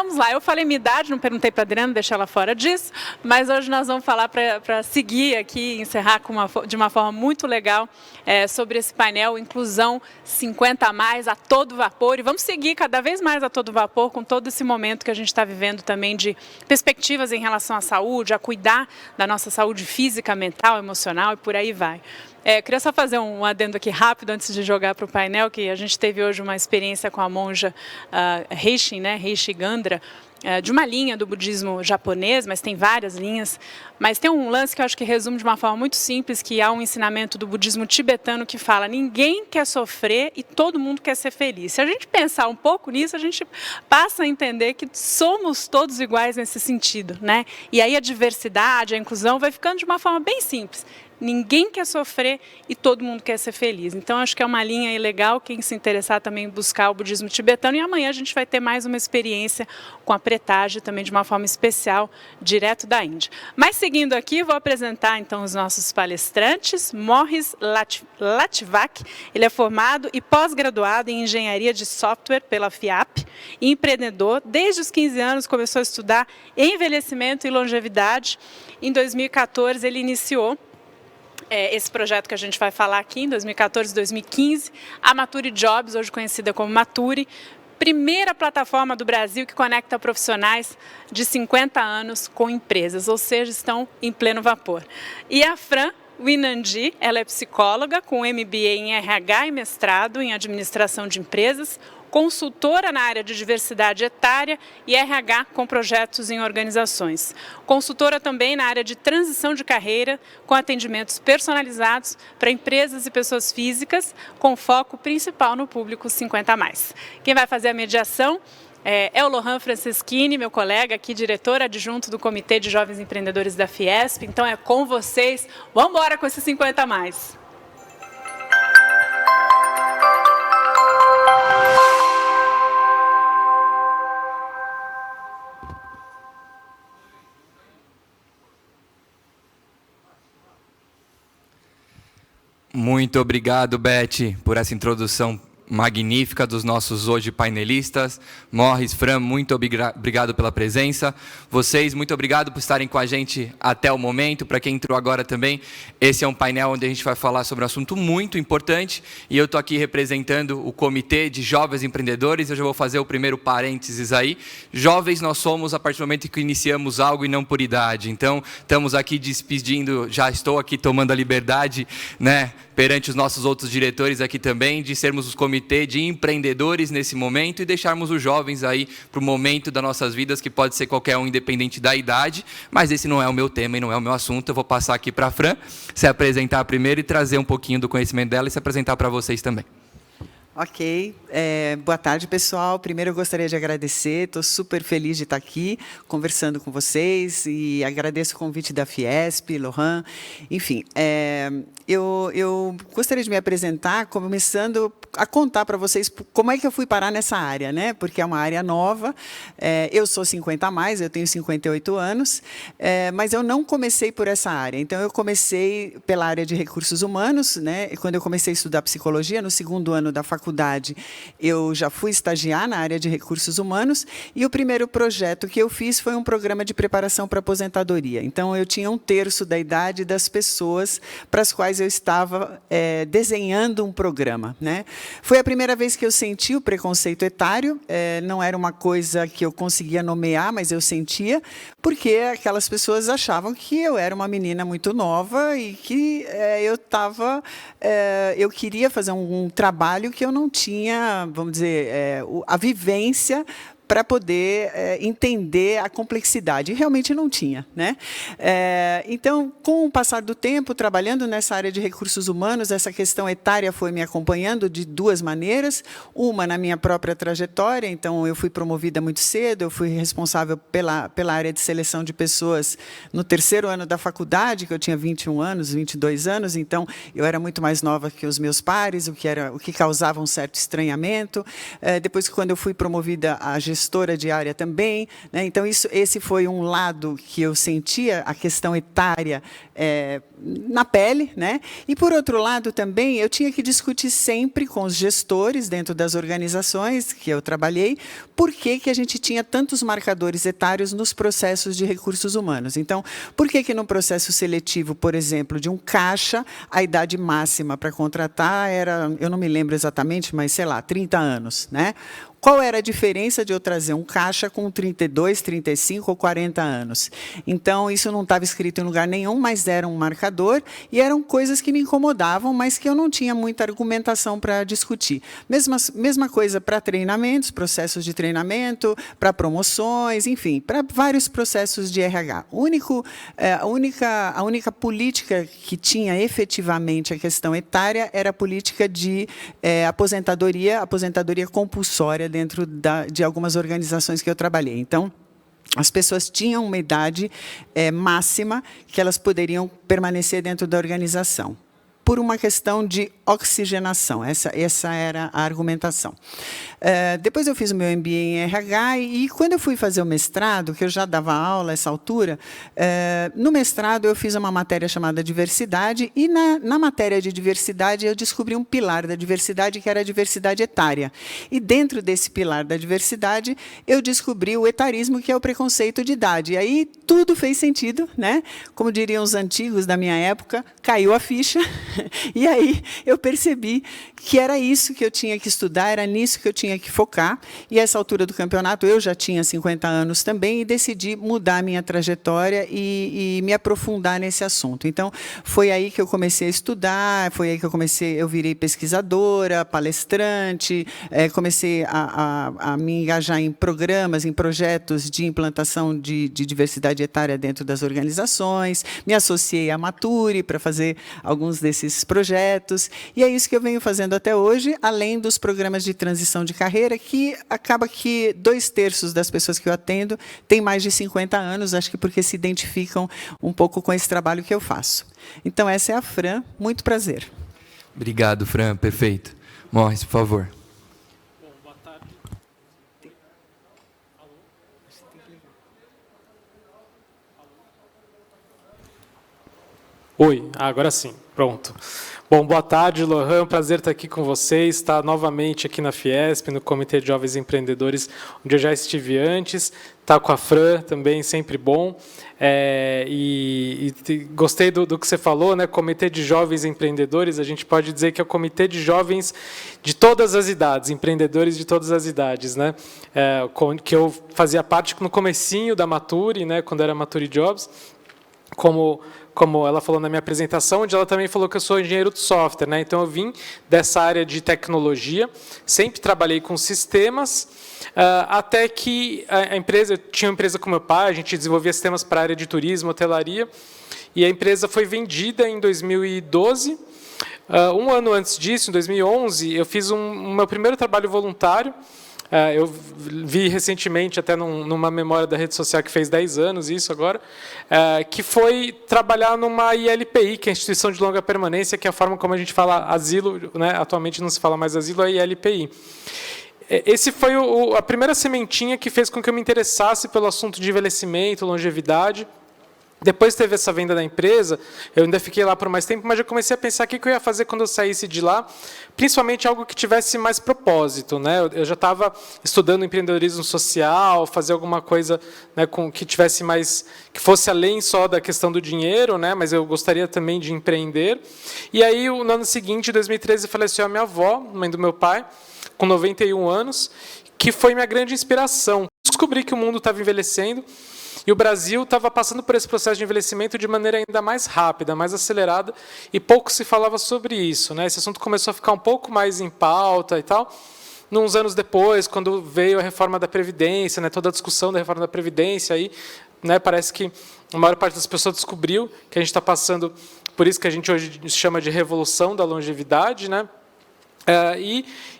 vamos lá. Eu falei minha idade, não perguntei para a Adriana, deixei ela fora disso, mas hoje nós vamos falar para seguir aqui e encerrar de uma forma muito legal sobre esse painel Inclusão 50 a mais, a todo vapor, e vamos seguir cada vez mais a todo vapor com todo esse momento que a gente está vivendo também de perspectivas em relação à saúde, a cuidar da nossa saúde física, mental, emocional e por aí vai. Queria só fazer um adendo aqui rápido antes de jogar para o painel, que a gente teve hoje uma experiência com a monja Heishi, Heishi Gandra, de uma linha do budismo japonês, mas tem várias linhas. Mas tem um lance que eu acho que resume de uma forma muito simples, que há um ensinamento do budismo tibetano que fala: ninguém quer sofrer e todo mundo quer ser feliz. Se a gente pensar um pouco nisso, a gente passa a entender que somos todos iguais nesse sentido, né? E aí a diversidade, a inclusão vai ficando de uma forma bem simples. Ninguém quer sofrer e todo mundo quer ser feliz. Então, acho que é uma linha aí legal, quem se interessar também buscar o budismo tibetano. E amanhã a gente vai ter mais uma experiência com a Pretage, também de uma forma especial, direto da Índia. Mas seguindo aqui, vou apresentar então os nossos palestrantes. Morris Latvak, ele é formado e pós-graduado em Engenharia de Software pela FIAP, e empreendedor. Desde os 15 anos começou a estudar envelhecimento e longevidade. Em 2014 ele iniciou esse projeto que a gente vai falar aqui, em 2014 e 2015, a Mature Jobs, hoje conhecida como Mature, primeira plataforma do Brasil que conecta profissionais de 50 anos com empresas, ou seja, estão em pleno vapor. E a Fran Winandi, ela é psicóloga com MBA em RH e mestrado em Administração de Empresas, consultora na área de diversidade etária e RH com projetos em organizações. Consultora também na área de transição de carreira, com atendimentos personalizados para empresas e pessoas físicas, com foco principal no público 50+. Quem vai fazer a mediação é o Lohan Franceschini, meu colega aqui, diretor adjunto do Comitê de Jovens Empreendedores da Fiesp. Então é com vocês. Vamos embora com esses 50+. Muito obrigado, Beth, por essa introdução magnífica dos nossos hoje painelistas. Morris, Fran, muito obrigado pela presença. Vocês, muito obrigado por estarem com a gente até o momento. Para quem entrou agora também, esse é um painel onde a gente vai falar sobre um assunto muito importante, e eu estou aqui representando o Comitê de Jovens Empreendedores. Eu já vou fazer o primeiro parênteses aí. Jovens nós somos a partir do momento que iniciamos algo e não por idade. Então, estamos aqui despedindo, já estou aqui tomando a liberdade, perante os nossos outros diretores aqui também, de sermos os comitê de empreendedores nesse momento e deixarmos os jovens aí para o momento das nossas vidas, que pode ser qualquer um, independente da idade, mas esse não é o meu tema e não é o meu assunto. Eu vou passar aqui para a Fran se apresentar primeiro e trazer um pouquinho do conhecimento dela e se apresentar para vocês também. Ok. Boa tarde, pessoal. Primeiro eu gostaria de agradecer, estou super feliz de estar aqui conversando com vocês e agradeço o convite da Fiesp, Lohan. Enfim, eu gostaria de me apresentar começando a contar para vocês como é que eu fui parar nessa área, porque é uma área nova. Eu sou 50+, eu tenho 58 anos, mas eu não comecei por essa área. Então, eu comecei pela área de recursos humanos, quando eu comecei a estudar psicologia, no segundo ano da faculdade, eu já fui estagiar na área de recursos humanos, e o primeiro projeto que eu fiz foi um programa de preparação para aposentadoria. Então, eu tinha 1/3 da idade das pessoas para as quais eu estava desenhando um programa. Foi a primeira vez que eu senti o preconceito etário, não era uma coisa que eu conseguia nomear, mas eu sentia, porque aquelas pessoas achavam que eu era uma menina muito nova e que eu queria fazer um trabalho que eu não tinha, vamos dizer, a vivência para poder entender a complexidade. E realmente não tinha. Então, com o passar do tempo, trabalhando nessa área de recursos humanos, essa questão etária foi me acompanhando de duas maneiras. Uma, na minha própria trajetória. Então, eu fui promovida muito cedo, eu fui responsável pela área de seleção de pessoas no 3º ano da faculdade, que eu tinha 21 anos, 22 anos, então eu era muito mais nova que os meus pares, o que causava um certo estranhamento. Depois, quando eu fui promovida à gestão gestora de área também, né? Então, esse foi um lado que eu sentia a questão etária na pele, né? E, por outro lado, também, eu tinha que discutir sempre com os gestores dentro das organizações que eu trabalhei, por que a gente tinha tantos marcadores etários nos processos de recursos humanos. Então, por que no processo seletivo, por exemplo, de um caixa, a idade máxima para contratar era, eu não me lembro exatamente, mas, sei lá, 30 anos, né? Qual era a diferença de eu trazer um caixa com 32, 35 ou 40 anos? Então, isso não estava escrito em lugar nenhum, mas era um marcador, e eram coisas que me incomodavam, mas que eu não tinha muita argumentação para discutir. Mesma coisa para treinamentos, processos de treinamento, para promoções, enfim, para vários processos de RH. A única política que tinha efetivamente a questão etária era a política de aposentadoria compulsória dentro de algumas organizações que eu trabalhei. Então, as pessoas tinham uma idade máxima que elas poderiam permanecer dentro da organização, por uma questão de oxigenação. Essa era a argumentação. Depois eu fiz o meu MBA em RH, e quando eu fui fazer o mestrado, que eu já dava aula a essa altura, no mestrado eu fiz uma matéria chamada diversidade, e na matéria de diversidade eu descobri um pilar da diversidade, que era a diversidade etária. E dentro desse pilar da diversidade, eu descobri o etarismo, que é o preconceito de idade. E aí tudo fez sentido, né? Como diriam os antigos da minha época, caiu a ficha. E aí eu percebi que era isso que eu tinha que estudar, era nisso que eu tinha que focar. E a essa altura do campeonato eu já tinha 50 anos também, e decidi mudar a minha trajetória e me aprofundar nesse assunto. Então, foi aí que eu comecei a estudar, foi aí que eu virei pesquisadora, palestrante, comecei a me engajar em programas, em projetos de implantação de diversidade etária dentro das organizações, me associei à Maturi para fazer alguns desses projetos, e é isso que eu venho fazendo até hoje, além dos programas de transição de carreira, que acaba que 2/3 das pessoas que eu atendo têm mais de 50 anos, acho que porque se identificam um pouco com esse trabalho que eu faço. Então, essa é a Fran, muito prazer. Obrigado, Fran, perfeito. Morris, por favor. Bom, boa tarde. Oi, agora sim, pronto. Bom, boa tarde, Lohan, prazer estar aqui com vocês, estar novamente aqui na Fiesp, no Comitê de Jovens Empreendedores, onde eu já estive antes, estar com a Fran também, sempre bom. Gostei do que você falou, né? Comitê de Jovens Empreendedores, a gente pode dizer que é o comitê de jovens de todas as idades, empreendedores de todas as idades, né? Que eu fazia parte no comecinho da Maturi, né? Quando era Maturi Jobs, como ela falou na minha apresentação, onde ela também falou que eu sou engenheiro de software, né? Então, eu vim dessa área de tecnologia, sempre trabalhei com sistemas, até que a empresa, eu tinha uma empresa com meu pai, a gente desenvolvia sistemas para a área de turismo, hotelaria, e a empresa foi vendida em 2012. Um ano antes disso, em 2011, eu fiz meu primeiro trabalho voluntário. Eu vi recentemente, até numa memória da rede social, que fez 10 anos, isso agora, que foi trabalhar numa ILPI, que é a Instituição de Longa Permanência, que é a forma como a gente fala asilo, né? Atualmente não se fala mais asilo, é ILPI. Esse foi a primeira sementinha que fez com que eu me interessasse pelo assunto de envelhecimento, longevidade. Depois teve essa venda da empresa, eu ainda fiquei lá por mais tempo, mas já comecei a pensar o que eu ia fazer quando eu saísse de lá, principalmente algo que tivesse mais propósito, né? Eu já estava estudando empreendedorismo social, fazer alguma coisa, né, que tivesse mais, que fosse além só da questão do dinheiro, né? Mas eu gostaria também de empreender. E aí, no ano seguinte, em 2013, faleceu a minha avó, mãe do meu pai, com 91 anos, que foi minha grande inspiração. Descobri que o mundo estava envelhecendo, e o Brasil estava passando por esse processo de envelhecimento de maneira ainda mais rápida, mais acelerada, e pouco se falava sobre isso, né? Esse assunto começou a ficar um pouco mais em pauta e tal. Uns anos depois, quando veio a reforma da Previdência, né, toda a discussão da reforma da Previdência, aí, né, parece que a maior parte das pessoas descobriu que a gente está passando por isso que a gente hoje chama de revolução da longevidade, né?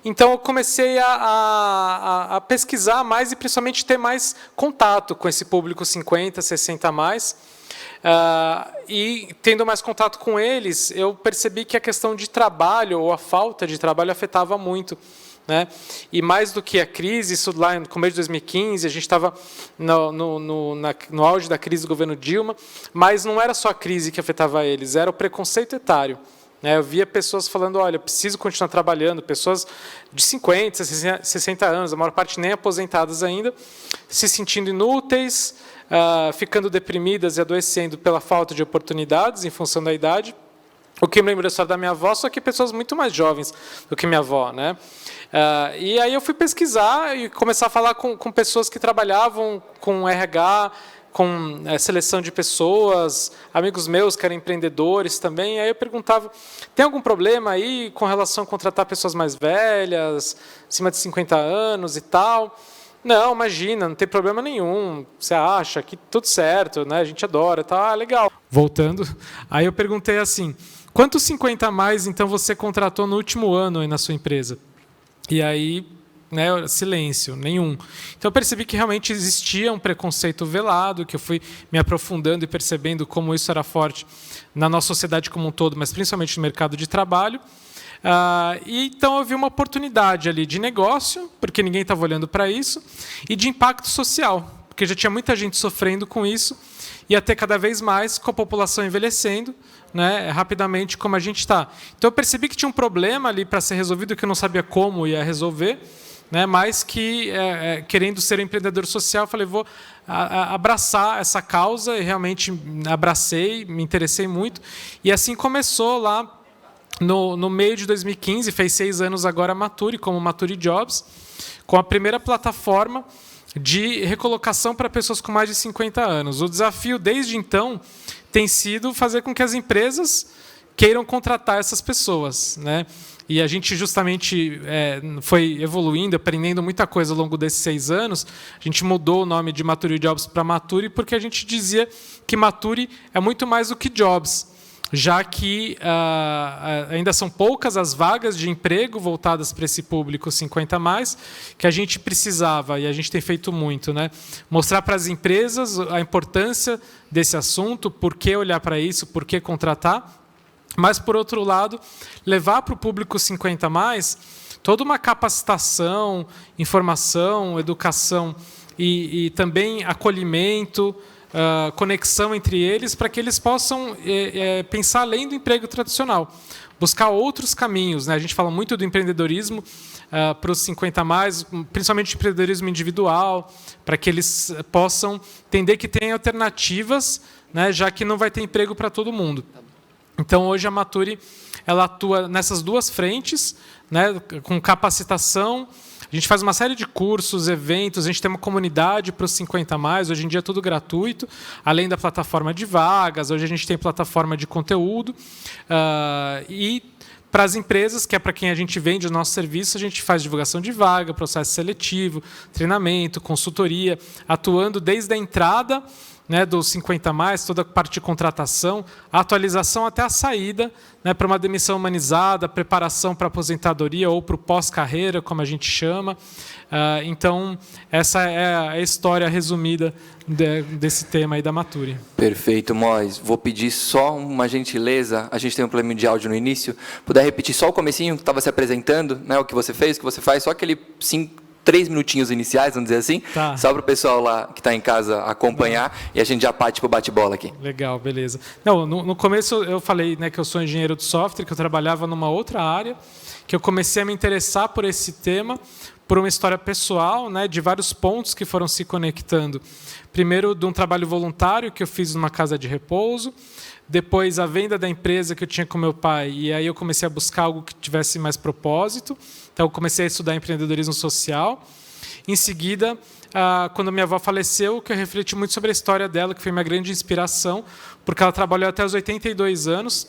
Então, eu comecei a pesquisar mais e, principalmente, ter mais contato com esse público 50, 60 a mais. E, tendo mais contato com eles, eu percebi que a questão de trabalho, ou a falta de trabalho, afetava muito, né? E mais do que a crise, isso lá no começo de 2015, a gente estava no auge da crise do governo Dilma, mas não era só a crise que afetava eles, era o preconceito etário. Eu via pessoas falando, olha, eu preciso continuar trabalhando, pessoas de 50, 60 anos, a maior parte nem aposentadas ainda, se sentindo inúteis, ficando deprimidas e adoecendo pela falta de oportunidades em função da idade. O que me lembra da história da minha avó, só que pessoas muito mais jovens do que minha avó, né? E aí eu fui pesquisar e começar a falar com pessoas que trabalhavam com RH, com seleção de pessoas, amigos meus que eram empreendedores também. Aí eu perguntava, tem algum problema aí com relação a contratar pessoas mais velhas, acima de 50 anos e tal? Não, imagina, não tem problema nenhum. Você acha que tudo certo, né? A gente adora, tá legal. Voltando, aí eu perguntei assim, quantos 50 a mais, então, você contratou no último ano aí na sua empresa? E aí, né, silêncio, nenhum. Então, eu percebi que realmente existia um preconceito velado, que eu fui me aprofundando e percebendo como isso era forte na nossa sociedade como um todo, mas principalmente no mercado de trabalho. E então eu vi uma oportunidade ali de negócio, porque ninguém estava olhando para isso, e de impacto social, porque já tinha muita gente sofrendo com isso, e até cada vez mais com a população envelhecendo, né, rapidamente como a gente está. Então eu percebi que tinha um problema ali para ser resolvido, que eu não sabia como ia resolver, né, mas que, querendo ser um empreendedor social, eu falei, vou abraçar essa causa, e realmente abracei, me interessei muito, e assim começou lá no meio de 2015, fez 6 anos agora a Maturi, como Maturi Jobs, com a primeira plataforma de recolocação para pessoas com mais de 50 anos. O desafio, desde então, tem sido fazer com que as empresas queiram contratar essas pessoas, né? E a gente justamente foi evoluindo, aprendendo muita coisa ao longo desses 6 anos. A gente mudou o nome de Maturi Jobs para Maturi, porque a gente dizia que Maturi é muito mais do que Jobs, já que ainda são poucas as vagas de emprego voltadas para esse público 50 a mais, que a gente precisava, e a gente tem feito muito, né? Mostrar para as empresas a importância desse assunto, por que olhar para isso, por que contratar, mas, por outro lado, levar para o público 50 a mais toda uma capacitação, informação, educação e também acolhimento, conexão entre eles, para que eles possam pensar além do emprego tradicional, buscar outros caminhos, né? A gente fala muito do empreendedorismo para os 50 a mais, principalmente empreendedorismo individual, para que eles possam entender que tem alternativas, né, já que não vai ter emprego para todo mundo. Então, hoje a Maturi ela atua nessas duas frentes, né, com capacitação. A gente faz uma série de cursos, eventos, a gente tem uma comunidade para os 50 a mais, hoje em dia é tudo gratuito, além da plataforma de vagas, hoje a gente tem plataforma de conteúdo. E para as empresas, que é para quem a gente vende o nosso serviço, a gente faz divulgação de vaga, processo seletivo, treinamento, consultoria, atuando desde a entrada, né, dos 50 a mais, toda a parte de contratação, a atualização até a saída, né, para uma demissão humanizada, preparação para a aposentadoria ou para o pós-carreira, como a gente chama. Então, essa é a história resumida desse tema aí da Maturi. Perfeito, Mois. Vou pedir só uma gentileza, a gente tem um problema de áudio no início, puder repetir só o comecinho que estava se apresentando, né, o que você fez, o que você faz, só aquele 3 minutinhos iniciais, vamos dizer assim, tá, só para o pessoal lá que está em casa acompanhar, e a gente já parte para o bate-bola aqui. Legal, beleza. Não, no começo eu falei, né, que eu sou engenheiro de software, que eu trabalhava numa outra área, que eu comecei a me interessar por esse tema, por uma história pessoal, né, de vários pontos que foram se conectando. Primeiro, de um trabalho voluntário que eu fiz numa casa de repouso, depois a venda da empresa que eu tinha com meu pai, e aí eu comecei a buscar algo que tivesse mais propósito. Então, eu comecei a estudar empreendedorismo social. Em seguida, quando minha avó faleceu, que eu refleti muito sobre a história dela, que foi uma grande inspiração, porque ela trabalhou até os 82 anos,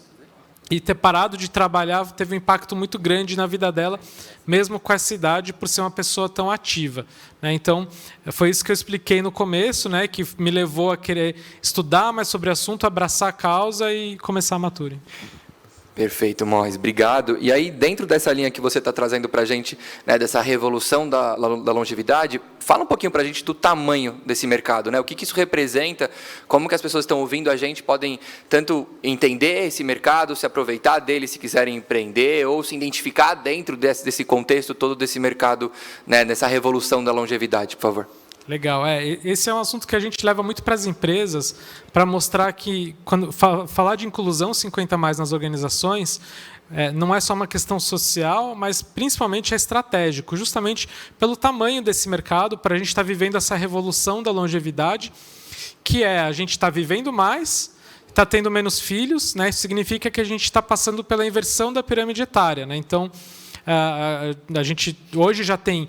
e ter parado de trabalhar teve um impacto muito grande na vida dela, mesmo com essa idade, por ser uma pessoa tão ativa, né? Então, foi isso que eu expliquei no começo, né, que me levou a querer estudar mais sobre o assunto, abraçar a causa e começar a Maturi. Perfeito, Morris, obrigado. E aí, dentro dessa linha que você está trazendo para a gente, né, dessa revolução da longevidade, fala um pouquinho para a gente do tamanho desse mercado, né? O que isso representa, como que as pessoas estão ouvindo a gente podem tanto entender esse mercado, se aproveitar dele se quiserem empreender, ou se identificar dentro desse contexto todo desse mercado, né, nessa revolução da longevidade, por favor. Legal. Esse é um assunto que a gente leva muito para as empresas, para mostrar que, quando falar de inclusão 50+ nas organizações, não é só uma questão social, mas principalmente é estratégico, justamente pelo tamanho desse mercado, para a gente estar vivendo essa revolução da longevidade, que a gente está vivendo mais, está tendo menos filhos, né? Isso significa que a gente está passando pela inversão da pirâmide etária, né? Então, a gente hoje já tem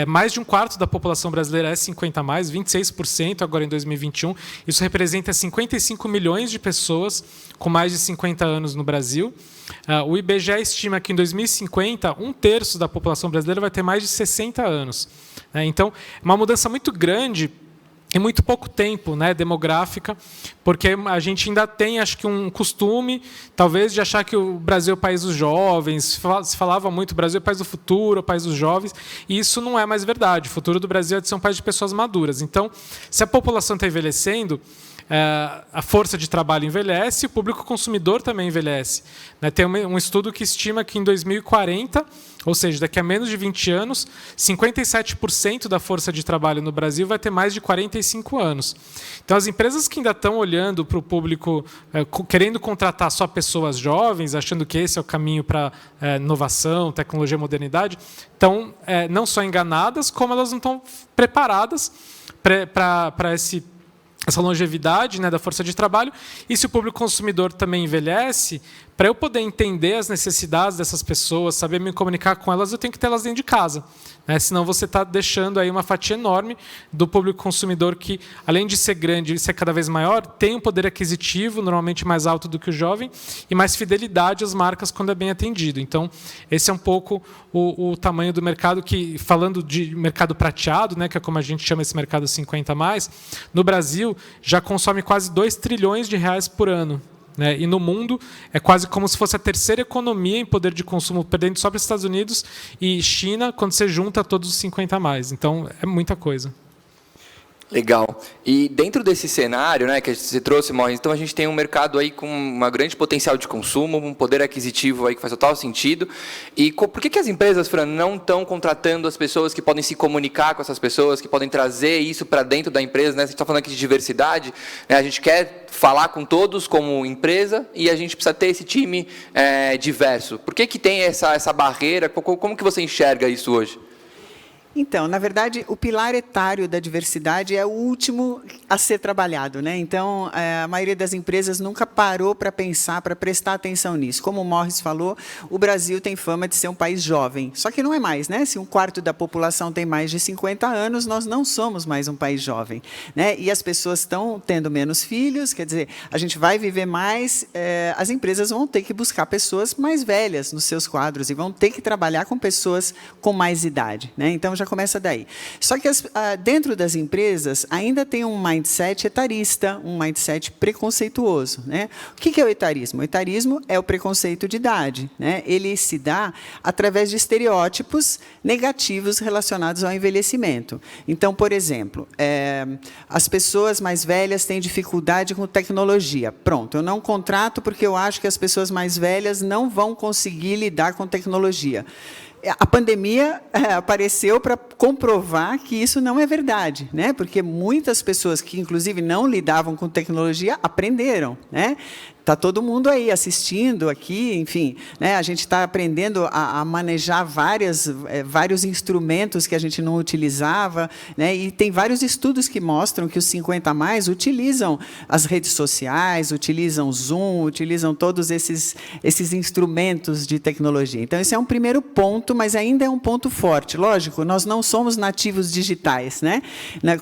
mais de um quarto da população brasileira é 50+, 26% agora em 2021. Isso representa 55 milhões de pessoas com mais de 50 anos no Brasil. O IBGE estima que em 2050, 1/3 da população brasileira vai ter mais de 60 anos. Então, é uma mudança muito grande em muito pouco tempo, né, demográfica, porque a gente ainda tem, acho que, um costume, talvez, de achar que o Brasil é o país dos jovens. Se falava muito, o Brasil é o país do futuro, o país dos jovens, e isso não é mais verdade. O futuro do Brasil é de ser um país de pessoas maduras. Então, se a população está envelhecendo, a força de trabalho envelhece e o público consumidor também envelhece. Tem um estudo que estima que em 2040, ou seja, daqui a menos de 20 anos, 57% da força de trabalho no Brasil vai ter mais de 45 anos. Então, as empresas que ainda estão olhando para o público, querendo contratar só pessoas jovens, achando que esse é o caminho para inovação, tecnologia, modernidade, estão não só enganadas, como elas não estão preparadas para essa longevidade, né, da força de trabalho. E se o público consumidor também envelhece, para eu poder entender as necessidades dessas pessoas, saber me comunicar com elas, eu tenho que ter elas dentro de casa. Senão você está deixando aí uma fatia enorme do público consumidor que, além de ser grande e ser cada vez maior, tem um poder aquisitivo normalmente mais alto do que o jovem e mais fidelidade às marcas quando é bem atendido. Então, esse é um pouco o tamanho do mercado que, falando de mercado prateado, né, que é como a gente chama esse mercado 50+, no Brasil já consome quase 2 trilhões de reais por ano. E no mundo é quase como se fosse a terceira economia em poder de consumo, perdendo só para os Estados Unidos e China, quando você junta todos os 50+. Então, é muita coisa. Legal. E dentro desse cenário, né, que você trouxe, Morris, então a gente tem um mercado aí com uma grande potencial de consumo, um poder aquisitivo aí que faz total sentido. E por que as empresas, Fran, não estão contratando as pessoas que podem se comunicar com essas pessoas, que podem trazer isso para dentro da empresa, né? A gente está falando aqui de diversidade, né? A gente quer falar com todos como empresa e a gente precisa ter esse time diverso. Por que tem essa barreira? Como que você enxerga isso hoje? Então, na verdade, o pilar etário da diversidade é o último a ser trabalhado, né? Então, a maioria das empresas nunca parou para pensar, para prestar atenção nisso. Como o Morris falou, o Brasil tem fama de ser um país jovem. Só que não é mais, né? Se 1/4 da população tem mais de 50 anos, nós não somos mais um país jovem, né? E as pessoas estão tendo menos filhos, quer dizer, a gente vai viver mais, as empresas vão ter que buscar pessoas mais velhas nos seus quadros e vão ter que trabalhar com pessoas com mais idade, né? Então, já começa daí. Só que dentro das empresas ainda tem um mindset etarista, um mindset preconceituoso, né? O que é o etarismo? O etarismo é o preconceito de idade, né? Ele se dá através de estereótipos negativos relacionados ao envelhecimento. Então, por exemplo, as pessoas mais velhas têm dificuldade com tecnologia. Pronto, eu não contrato porque eu acho que as pessoas mais velhas não vão conseguir lidar com tecnologia. A pandemia apareceu para comprovar que isso não é verdade, né? Porque muitas pessoas que, inclusive, não lidavam com tecnologia aprenderam, né? Está todo mundo aí assistindo aqui, enfim, né? A gente está aprendendo a manejar vários instrumentos que a gente não utilizava, né? E tem vários estudos que mostram que os 50+ utilizam as redes sociais, utilizam Zoom, utilizam todos esses instrumentos de tecnologia. Então, esse é um primeiro ponto, mas ainda é um ponto forte. Lógico, nós não somos nativos digitais, né?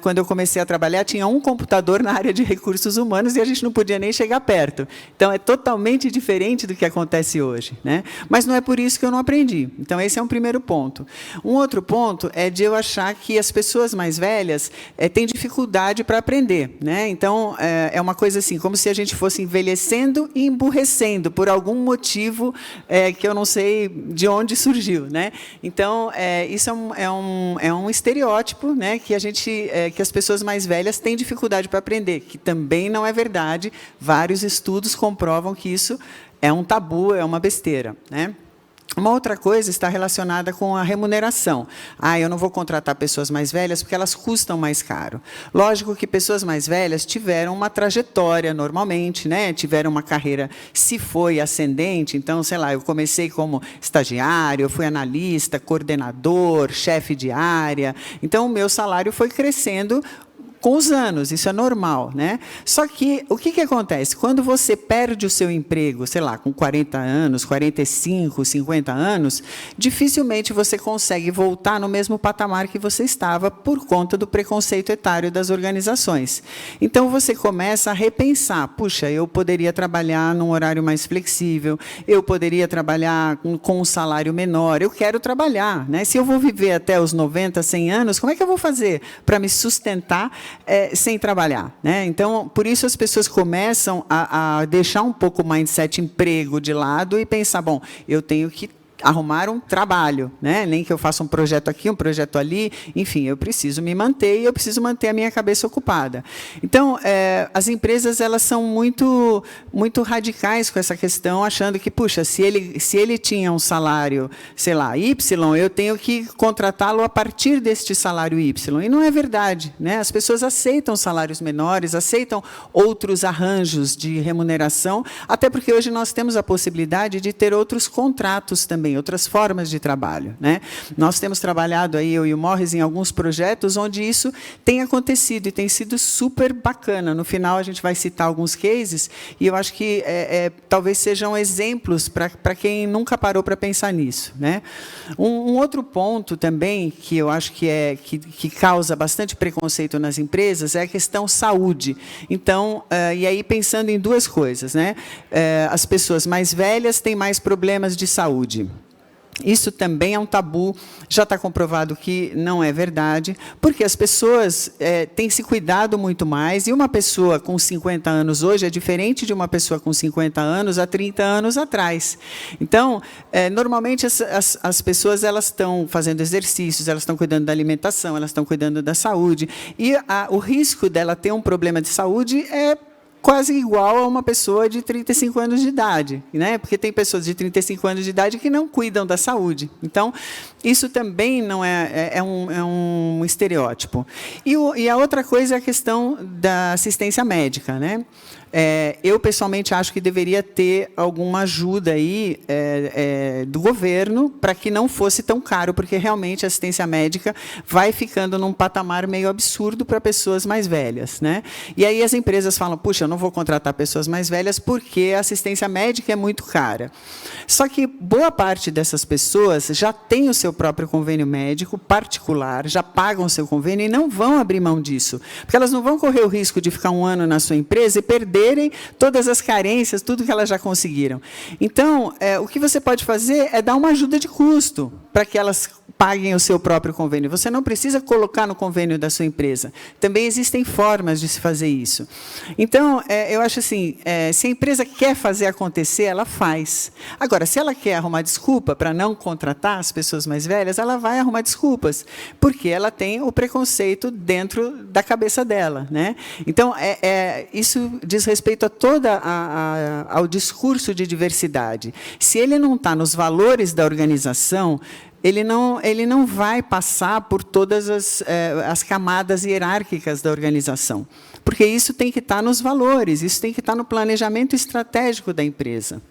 Quando eu comecei a trabalhar, tinha um computador na área de recursos humanos e a gente não podia nem chegar perto. Então, é totalmente diferente do que acontece hoje, né? Mas não é por isso que eu não aprendi. Então, esse é um primeiro ponto. Um outro ponto é de eu achar que as pessoas mais velhas têm dificuldade para aprender, né? Então, é uma coisa assim, como se a gente fosse envelhecendo e emburrecendo por algum motivo que eu não sei de onde surgiu, né? Então, isso é um estereótipo, né, que que as pessoas mais velhas têm dificuldade para aprender, que também não é verdade. Vários estudos comprovam que isso é um tabu, é uma besteira, né? Uma outra coisa está relacionada com a remuneração. Eu não vou contratar pessoas mais velhas porque elas custam mais caro. Lógico que pessoas mais velhas tiveram uma trajetória, normalmente, né? Tiveram uma carreira, se foi ascendente. Então, sei lá, eu comecei como estagiário, eu fui analista, coordenador, chefe de área. Então, o meu salário foi crescendo com os anos, isso é normal, né? Só que, o que acontece? Quando você perde o seu emprego, sei lá, com 40 anos, 45, 50 anos, dificilmente você consegue voltar no mesmo patamar que você estava por conta do preconceito etário das organizações. Então, você começa a repensar, puxa, eu poderia trabalhar num horário mais flexível, eu poderia trabalhar com um salário menor, eu quero trabalhar, né? Se eu vou viver até os 90, 100 anos, como é que eu vou fazer para me sustentar sem trabalhar, né? Então, por isso as pessoas começam a deixar um pouco o mindset emprego de lado e pensar, bom, eu tenho que arrumar um trabalho, né? Nem que eu faça um projeto aqui, um projeto ali, enfim, eu preciso me manter e eu preciso manter a minha cabeça ocupada. Então, as empresas elas são muito radicais com essa questão, achando que, puxa, se ele tinha um salário, sei lá, Y, eu tenho que contratá-lo a partir deste salário Y. E não é verdade, né? As pessoas aceitam salários menores, aceitam outros arranjos de remuneração, até porque hoje nós temos a possibilidade de ter outros contratos também, outras formas de trabalho, né? Nós temos trabalhado aí, eu e o Morris, em alguns projetos onde isso tem acontecido e tem sido super bacana. No final, a gente vai citar alguns cases e eu acho que talvez sejam exemplos para quem nunca parou para pensar nisso, né? Um outro ponto também que eu acho que causa bastante preconceito nas empresas é a questão saúde. Então, e aí pensando em duas coisas, né? As pessoas mais velhas têm mais problemas de saúde. Isso também é um tabu, já está comprovado que não é verdade, porque as pessoas têm se cuidado muito mais, e uma pessoa com 50 anos hoje é diferente de uma pessoa com 50 anos há 30 anos atrás. Então, normalmente as pessoas elas estão fazendo exercícios, elas estão cuidando da alimentação, elas estão cuidando da saúde, e o risco dela ter um problema de saúde é quase igual a uma pessoa de 35 anos de idade, né? Porque tem pessoas de 35 anos de idade que não cuidam da saúde. Então, isso também não é um estereótipo. E a outra coisa é a questão da assistência médica, né? Eu, pessoalmente, acho que deveria ter alguma ajuda aí do governo para que não fosse tão caro, porque, realmente, a assistência médica vai ficando num patamar meio absurdo para pessoas mais velhas, né? E aí as empresas falam, puxa, eu não vou contratar pessoas mais velhas porque a assistência médica é muito cara. Só que boa parte dessas pessoas já tem o seu próprio convênio médico particular, já pagam o seu convênio e não vão abrir mão disso, porque elas não vão correr o risco de ficar um ano na sua empresa e perderem todas as carências, tudo que elas já conseguiram. Então, o que você pode fazer é dar uma ajuda de custo para que elas paguem o seu próprio convênio. Você não precisa colocar no convênio da sua empresa. Também existem formas de se fazer isso. Então, eu acho assim, se a empresa quer fazer acontecer, ela faz. Agora, se ela quer arrumar desculpa para não contratar as pessoas mais velhas, ela vai arrumar desculpas, porque ela tem o preconceito dentro da cabeça dela, né? Então, isso diz respeito a ao discurso de diversidade. Se ele não está nos valores da organização, ele não vai passar por todas as camadas hierárquicas da organização, porque isso tem que estar nos valores, isso tem que estar no planejamento estratégico da empresa.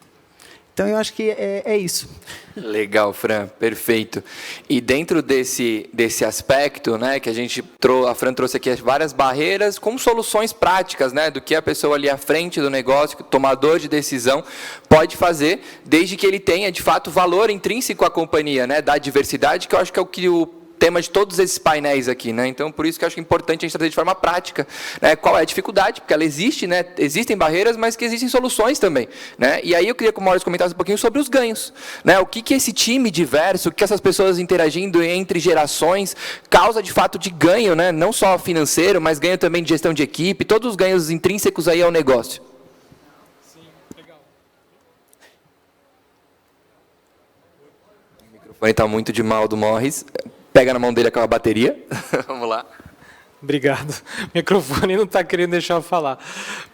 Então, eu acho que é isso. Legal, Fran, perfeito. E dentro desse aspecto, né, que a Fran trouxe aqui várias barreiras com soluções práticas, né, do que a pessoa ali à frente do negócio, o tomador de decisão, pode fazer, desde que ele tenha, de fato, valor intrínseco à companhia, né, da diversidade, que eu acho que é o que o tema de todos esses painéis aqui, né? Então, por isso que eu acho importante a gente trazer de forma prática, né, qual é a dificuldade, porque ela existe, né? Existem barreiras, mas que existem soluções também, né? E aí eu queria que o Maurício comentasse um pouquinho sobre os ganhos, né? O que esse time diverso, o que essas pessoas interagindo entre gerações causa de fato de ganho, né? Não só financeiro, mas ganho também de gestão de equipe, todos os ganhos intrínsecos aí ao negócio. Sim, legal. O microfone está muito de mal do Morris. Pega na mão dele aquela bateria. Vamos lá. Obrigado. O microfone não está querendo deixar eu falar.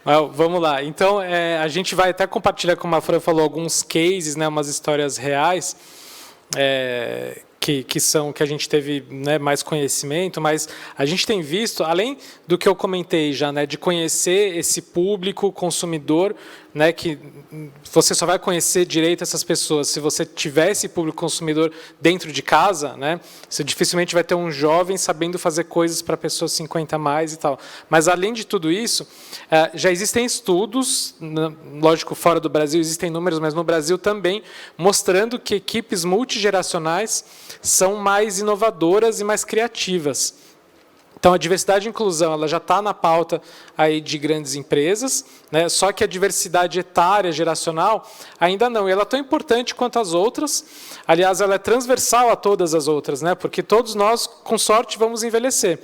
Mas, vamos lá. Então, a gente vai até compartilhar, como a Fran falou, alguns cases, né, umas histórias reais, que a gente teve, né, mais conhecimento, mas a gente tem visto, além do que eu comentei já, né, de conhecer esse público consumidor, né, que você só vai conhecer direito essas pessoas se você tiver esse público consumidor dentro de casa, né, você dificilmente vai ter um jovem sabendo fazer coisas para pessoas 50 a mais e tal. Mas, além de tudo isso, já existem estudos, lógico, fora do Brasil existem números, mas no Brasil também, mostrando que equipes multigeracionais são mais inovadoras e mais criativas. Então, a diversidade e inclusão ela já está na pauta aí de grandes empresas, né? Só que a diversidade etária, geracional, ainda não. E ela é tão importante quanto as outras. Aliás, ela é transversal a todas as outras, né? Porque todos nós, com sorte, vamos envelhecer.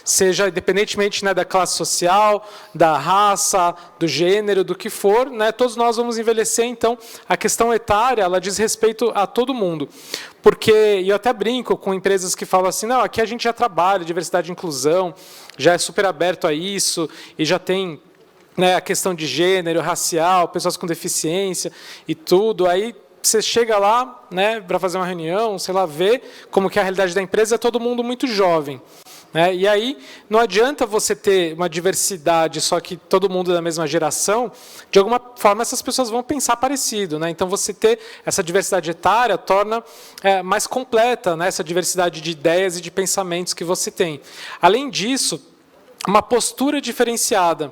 Seja independentemente, né, da classe social, da raça, do gênero, do que for, né? Todos nós vamos envelhecer. Então, a questão etária ela diz respeito a todo mundo. Porque, e eu até brinco com empresas que falam assim, não, aqui a gente já trabalha diversidade e inclusão, já é super aberto a isso, e já tem, né, a questão de gênero, racial, pessoas com deficiência e tudo. Aí você chega lá, né, para fazer uma reunião, sei lá, ver como que é a realidade da empresa, é todo mundo muito jovem. E aí, não adianta você ter uma diversidade, só que todo mundo da mesma geração, de alguma forma essas pessoas vão pensar parecido. Então, você ter essa diversidade etária torna mais completa, né, essa diversidade de ideias e de pensamentos que você tem. Além disso, uma postura diferenciada.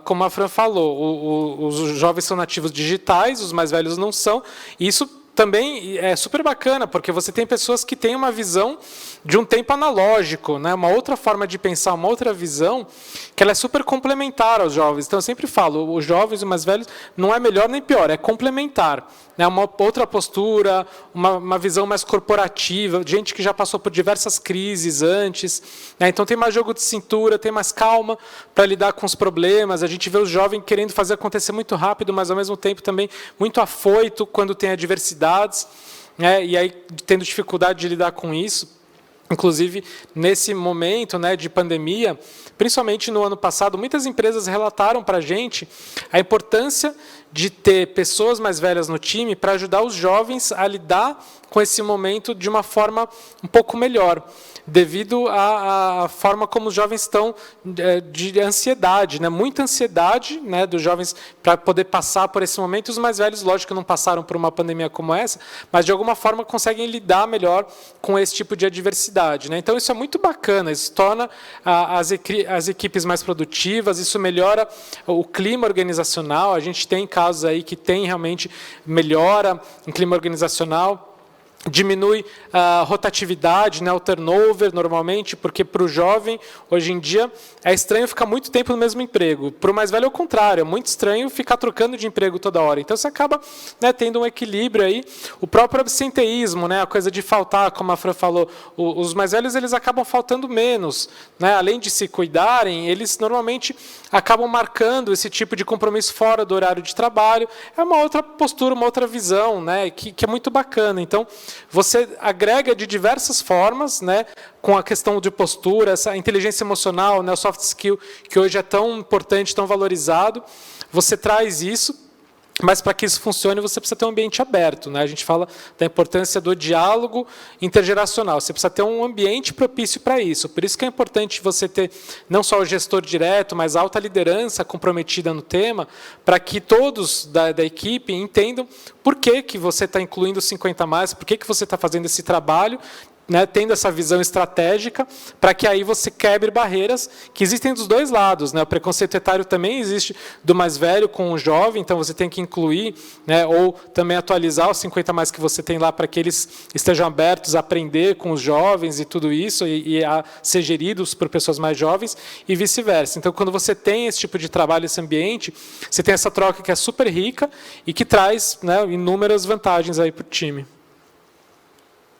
Como a Fran falou, os jovens são nativos digitais, os mais velhos não são, e isso também é super bacana, porque você tem pessoas que têm uma visão de um tempo analógico, né? Uma outra forma de pensar, uma outra visão, que ela é super complementar aos jovens. Então, eu sempre falo, os jovens e os mais velhos não é melhor nem pior, é complementar. Uma outra postura, uma visão mais corporativa, gente que já passou por diversas crises antes. Então, tem mais jogo de cintura, tem mais calma para lidar com os problemas. A gente vê os jovens querendo fazer acontecer muito rápido, mas, ao mesmo tempo, também muito afoito quando tem adversidades, e aí tendo dificuldade de lidar com isso. Inclusive, nesse momento, né, de pandemia, principalmente no ano passado, muitas empresas relataram para a gente a importância de ter pessoas mais velhas no time para ajudar os jovens a lidar com esse momento de uma forma um pouco melhor, devido à forma como os jovens estão de ansiedade, né? Muita ansiedade, né, dos jovens para poder passar por esse momento. Os mais velhos, lógico, que não passaram por uma pandemia como essa, mas de alguma forma conseguem lidar melhor com esse tipo de adversidade. Então, isso é muito bacana, isso torna as equipes mais produtivas, isso melhora o clima organizacional. A gente tem casos aí que tem realmente melhora em clima organizacional. Diminui a rotatividade, né, o turnover, normalmente, porque para o jovem, hoje em dia, é estranho ficar muito tempo no mesmo emprego. Para o mais velho, é o contrário, é muito estranho ficar trocando de emprego toda hora. Então, você acaba, né, tendo um equilíbrio aí. O próprio absenteísmo, né, a coisa de faltar, como a Fran falou, os mais velhos eles acabam faltando menos. Além de se cuidarem, eles normalmente acabam marcando esse tipo de compromisso fora do horário de trabalho. É uma outra postura, uma outra visão, né, que é muito bacana. Então, você agrega de diversas formas, né, com a questão de postura, essa inteligência emocional, né, o soft skill, que hoje é tão importante, tão valorizado. Você traz isso, mas para que isso funcione, você precisa ter um ambiente aberto. A gente fala da importância do diálogo intergeracional. Você precisa ter um ambiente propício para isso. Por isso que é importante você ter não só o gestor direto, mas a alta liderança comprometida no tema, para que todos da equipe entendam por que você está incluindo 50 a mais, por que você está fazendo esse trabalho, né, tendo essa visão estratégica, para que aí você quebre barreiras que existem dos dois lados, né? O preconceito etário também existe do mais velho com o jovem, então você tem que incluir, né, ou também atualizar os 50 mais que você tem lá para que eles estejam abertos a aprender com os jovens e tudo isso, e a ser geridos por pessoas mais jovens, e vice-versa. Então, quando você tem esse tipo de trabalho, esse ambiente, você tem essa troca que é super rica e que traz, né, inúmeras vantagens aí para o time.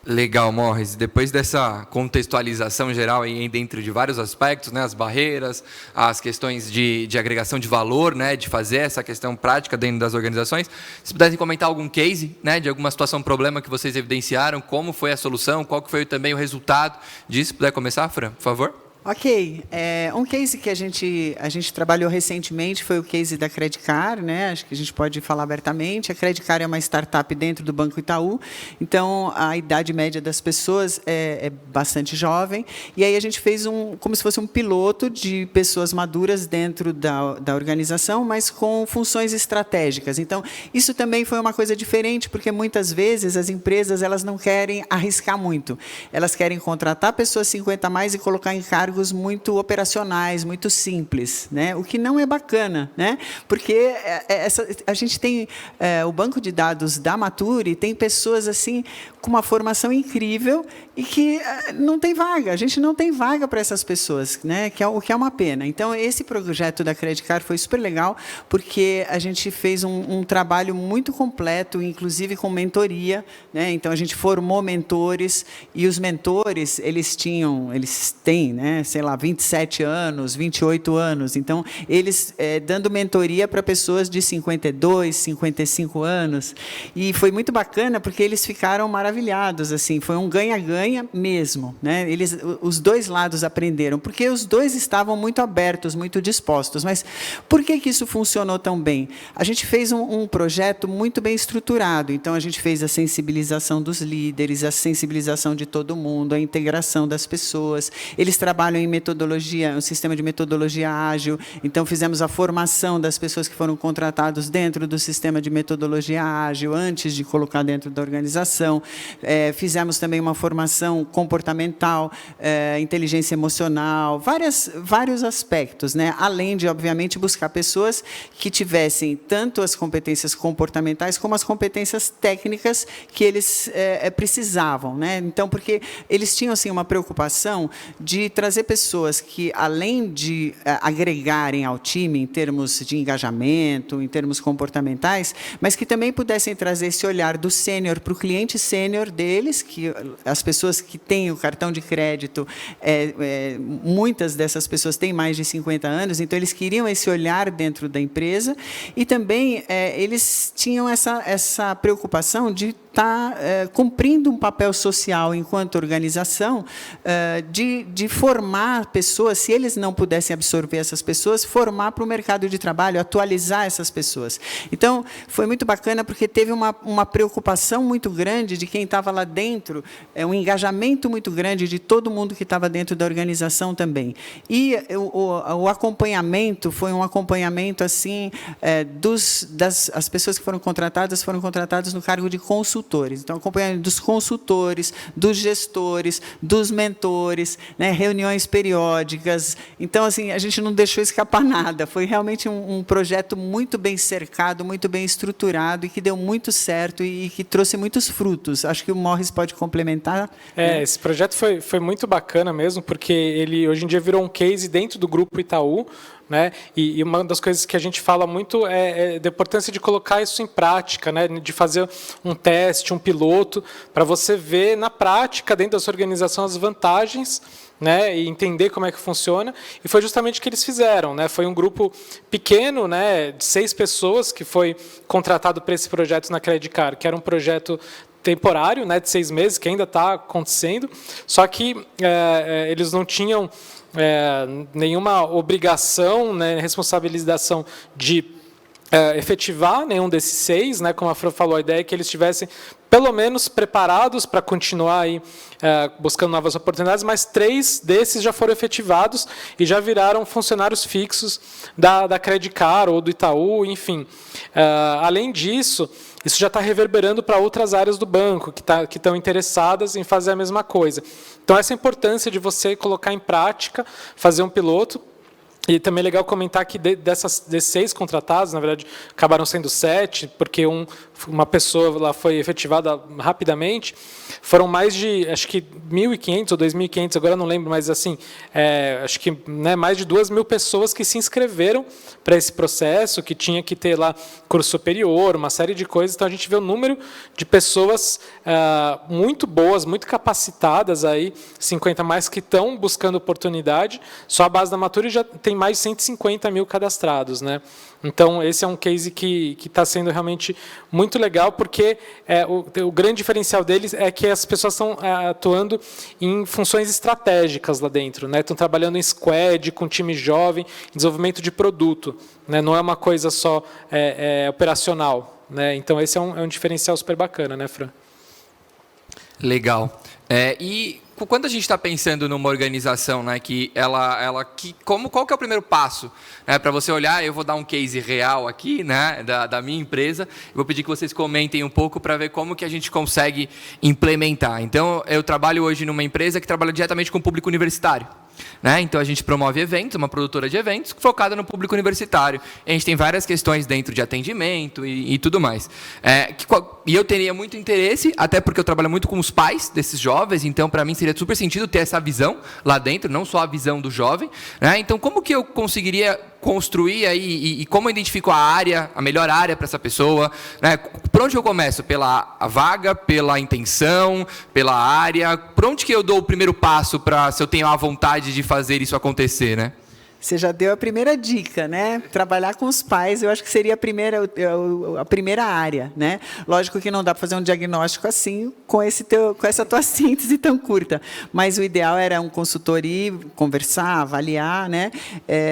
Legal, Morris. Depois dessa contextualização geral aí dentro de vários aspectos, né, as barreiras, as questões de agregação de valor, né, de fazer essa questão prática dentro das organizações, se pudessem comentar algum case, né, de alguma situação, problema que vocês evidenciaram, como foi a solução, qual que foi também o resultado disso, se puder começar, Fran, por favor. Ok, um case que a gente trabalhou recentemente foi o case da Credicar, né? Acho que a gente pode falar abertamente. A Credicar é uma startup dentro do Banco Itaú, então a idade média das pessoas é bastante jovem, e aí a gente fez como se fosse um piloto de pessoas maduras dentro da organização, mas com funções estratégicas. Então, isso também foi uma coisa diferente, porque muitas vezes as empresas elas não querem arriscar muito, elas querem contratar pessoas 50 a mais e colocar em cargos muito operacionais, muito simples, né? O que não é bacana, né? Porque a gente tem o banco de dados da Maturi, tem pessoas assim com uma formação incrível e que não tem vaga. A gente não tem vaga para essas pessoas, né? O que é uma pena. Então, esse projeto da Credicar foi super legal, porque a gente fez um trabalho muito completo, inclusive com mentoria, né? Então, a gente formou mentores, e os mentores, eles têm, né, sei lá, 27 anos, 28 anos. Então, eles dando mentoria para pessoas de 52, 55 anos. E foi muito bacana, porque eles ficaram maravilhados. Assim, foi um ganha-ganha mesmo, né? Os dois lados aprenderam, porque os dois estavam muito abertos, muito dispostos. Mas por que isso funcionou tão bem? A gente fez um projeto muito bem estruturado. Então, a gente fez a sensibilização dos líderes, a sensibilização de todo mundo, a integração das pessoas. Eles trabalham em metodologia, um sistema de metodologia ágil. Então, fizemos a formação das pessoas que foram contratadas dentro do sistema de metodologia ágil, antes de colocar dentro da organização. Fizemos também uma formação comportamental, inteligência emocional, vários aspectos, né? Além de, obviamente, buscar pessoas que tivessem tanto as competências comportamentais como as competências técnicas que eles precisavam, né? Então, porque eles tinham assim, uma preocupação de trazer pessoas que, além de agregarem ao time em termos de engajamento, em termos comportamentais, mas que também pudessem trazer esse olhar do sênior para o cliente sênior deles, que as pessoas que têm o cartão de crédito, muitas dessas pessoas têm mais de 50 anos, então eles queriam esse olhar dentro da empresa, e também eles tinham essa preocupação de estar cumprindo um papel social enquanto organização, de formar pessoas, se eles não pudessem absorver essas pessoas, formar para o mercado de trabalho, atualizar essas pessoas. Então, foi muito bacana, porque teve uma preocupação muito grande de quem estava lá dentro, um engajamento muito grande de todo mundo que estava dentro da organização também. E o acompanhamento foi um acompanhamento assim, as pessoas que foram contratadas no cargo de consultores. Então, acompanhamento dos consultores, dos gestores, dos mentores, né, reuniões periódicas. Então, assim, a gente não deixou escapar nada. Foi realmente um projeto muito bem cercado, muito bem estruturado, e que deu muito certo e que trouxe muitos frutos. Acho que o Morris pode complementar. Né? Esse projeto foi muito bacana mesmo, porque ele hoje em dia virou um case dentro do Grupo Itaú, né? E uma das coisas que a gente fala muito é da importância de colocar isso em prática, né? De fazer um teste, um piloto, para você ver na prática, dentro da sua organização, as vantagens, né, e entender como é que funciona. E foi justamente o que eles fizeram, né? Foi um grupo pequeno, né, de 6 pessoas, que foi contratado para esse projeto na Credicar, que era um projeto temporário, né, de 6 meses, que ainda está acontecendo, só que eles não tinham nenhuma obrigação, né, responsabilização de efetivar nenhum desses 6, né, como a Fran falou, a ideia é que eles estivessem pelo menos preparados para continuar aí, buscando novas oportunidades, mas 3 desses já foram efetivados e já viraram funcionários fixos da Credicar ou do Itaú, enfim. Além disso, isso já está reverberando para outras áreas do banco que estão interessadas em fazer a mesma coisa. Então, essa importância de você colocar em prática, fazer um piloto. E também é legal comentar que desses 6 contratados, na verdade, acabaram sendo 7, porque uma pessoa lá foi efetivada rapidamente. Foram mais de, acho que 1.500 ou 2.500, agora não lembro, mas assim, acho que mais de 2.000 pessoas que se inscreveram para esse processo, que tinha que ter lá curso superior, uma série de coisas. Então, a gente vê o número de pessoas muito boas, muito capacitadas, aí, 50 mais, que estão buscando oportunidade. Só a base da Nature já tem mais de 150 mil cadastrados, né? Então, esse é um case que está sendo realmente muito legal, porque o grande diferencial deles é que as pessoas estão atuando em funções estratégicas lá dentro, né? Estão trabalhando em squad, com time jovem, em desenvolvimento de produto, né? Não é uma coisa só operacional, né? Então, esse é um diferencial super bacana, né, Fran? Legal. E quando a gente está pensando numa organização, né, qual que é o primeiro passo, né, para você olhar? Eu vou dar um case real aqui, né, da minha empresa. Eu vou pedir que vocês comentem um pouco para ver como que a gente consegue implementar. Então, eu trabalho hoje numa empresa que trabalha diretamente com o público universitário. Né? Então, a gente promove eventos, uma produtora de eventos focada no público universitário. A gente tem várias questões dentro de atendimento e tudo mais. E eu teria muito interesse, até porque eu trabalho muito com os pais desses jovens, então, para mim, seria super sentido ter essa visão lá dentro, não só a visão do jovem. Né? Então, como que eu conseguiria construir aí e como eu identifico a melhor área para essa pessoa, né? Por onde eu começo? Pela vaga, pela intenção, pela área? Por onde que eu dou o primeiro passo para, se eu tenho a vontade de fazer isso acontecer, né? Você já deu a primeira dica, né? Trabalhar com os pais, eu acho que seria a primeira área, né? Lógico que não dá para fazer um diagnóstico assim, com essa tua síntese tão curta, mas o ideal era um consultor ir conversar, avaliar, né?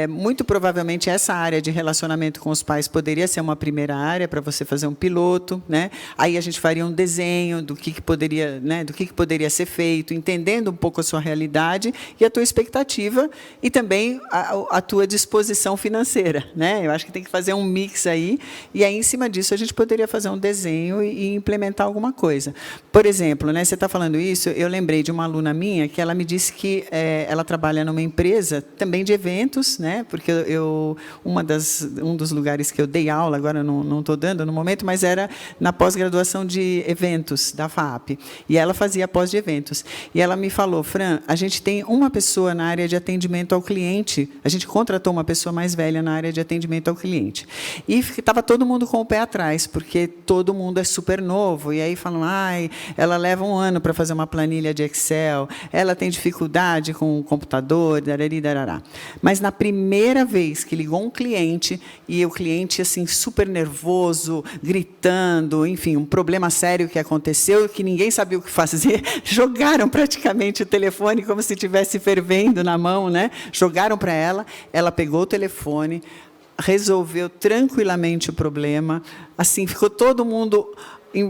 Muito provavelmente essa área de relacionamento com os pais poderia ser uma primeira área para você fazer um piloto, né? Aí a gente faria um desenho do que poderia, né? Do que poderia ser feito, entendendo um pouco a sua realidade e a tua expectativa, e também a tua disposição financeira, né? Eu acho que tem que fazer um mix aí, e aí, em cima disso, a gente poderia fazer um desenho e implementar alguma coisa. Por exemplo, né, você está falando isso, eu lembrei de uma aluna minha que ela me disse que ela trabalha numa empresa também de eventos, né? Porque um dos lugares que eu dei aula, agora não estou dando no momento, mas era na pós-graduação de eventos da FAAP. E ela fazia pós de eventos. E ela me falou: Fran, a gente tem uma pessoa na área de atendimento ao cliente. A gente contratou uma pessoa mais velha na área de atendimento ao cliente. E estava todo mundo com o pé atrás, porque todo mundo é super novo. E aí falam: ela leva 1 ano para fazer uma planilha de Excel, ela tem dificuldade com o computador, darari, darará. Mas, na primeira vez que ligou um cliente, e o cliente assim, super nervoso, gritando, enfim, um problema sério que aconteceu, que ninguém sabia o que fazer, jogaram praticamente o telefone como se estivesse fervendo na mão, né? Jogaram para ela pegou o telefone, resolveu tranquilamente o problema, assim, ficou todo mundo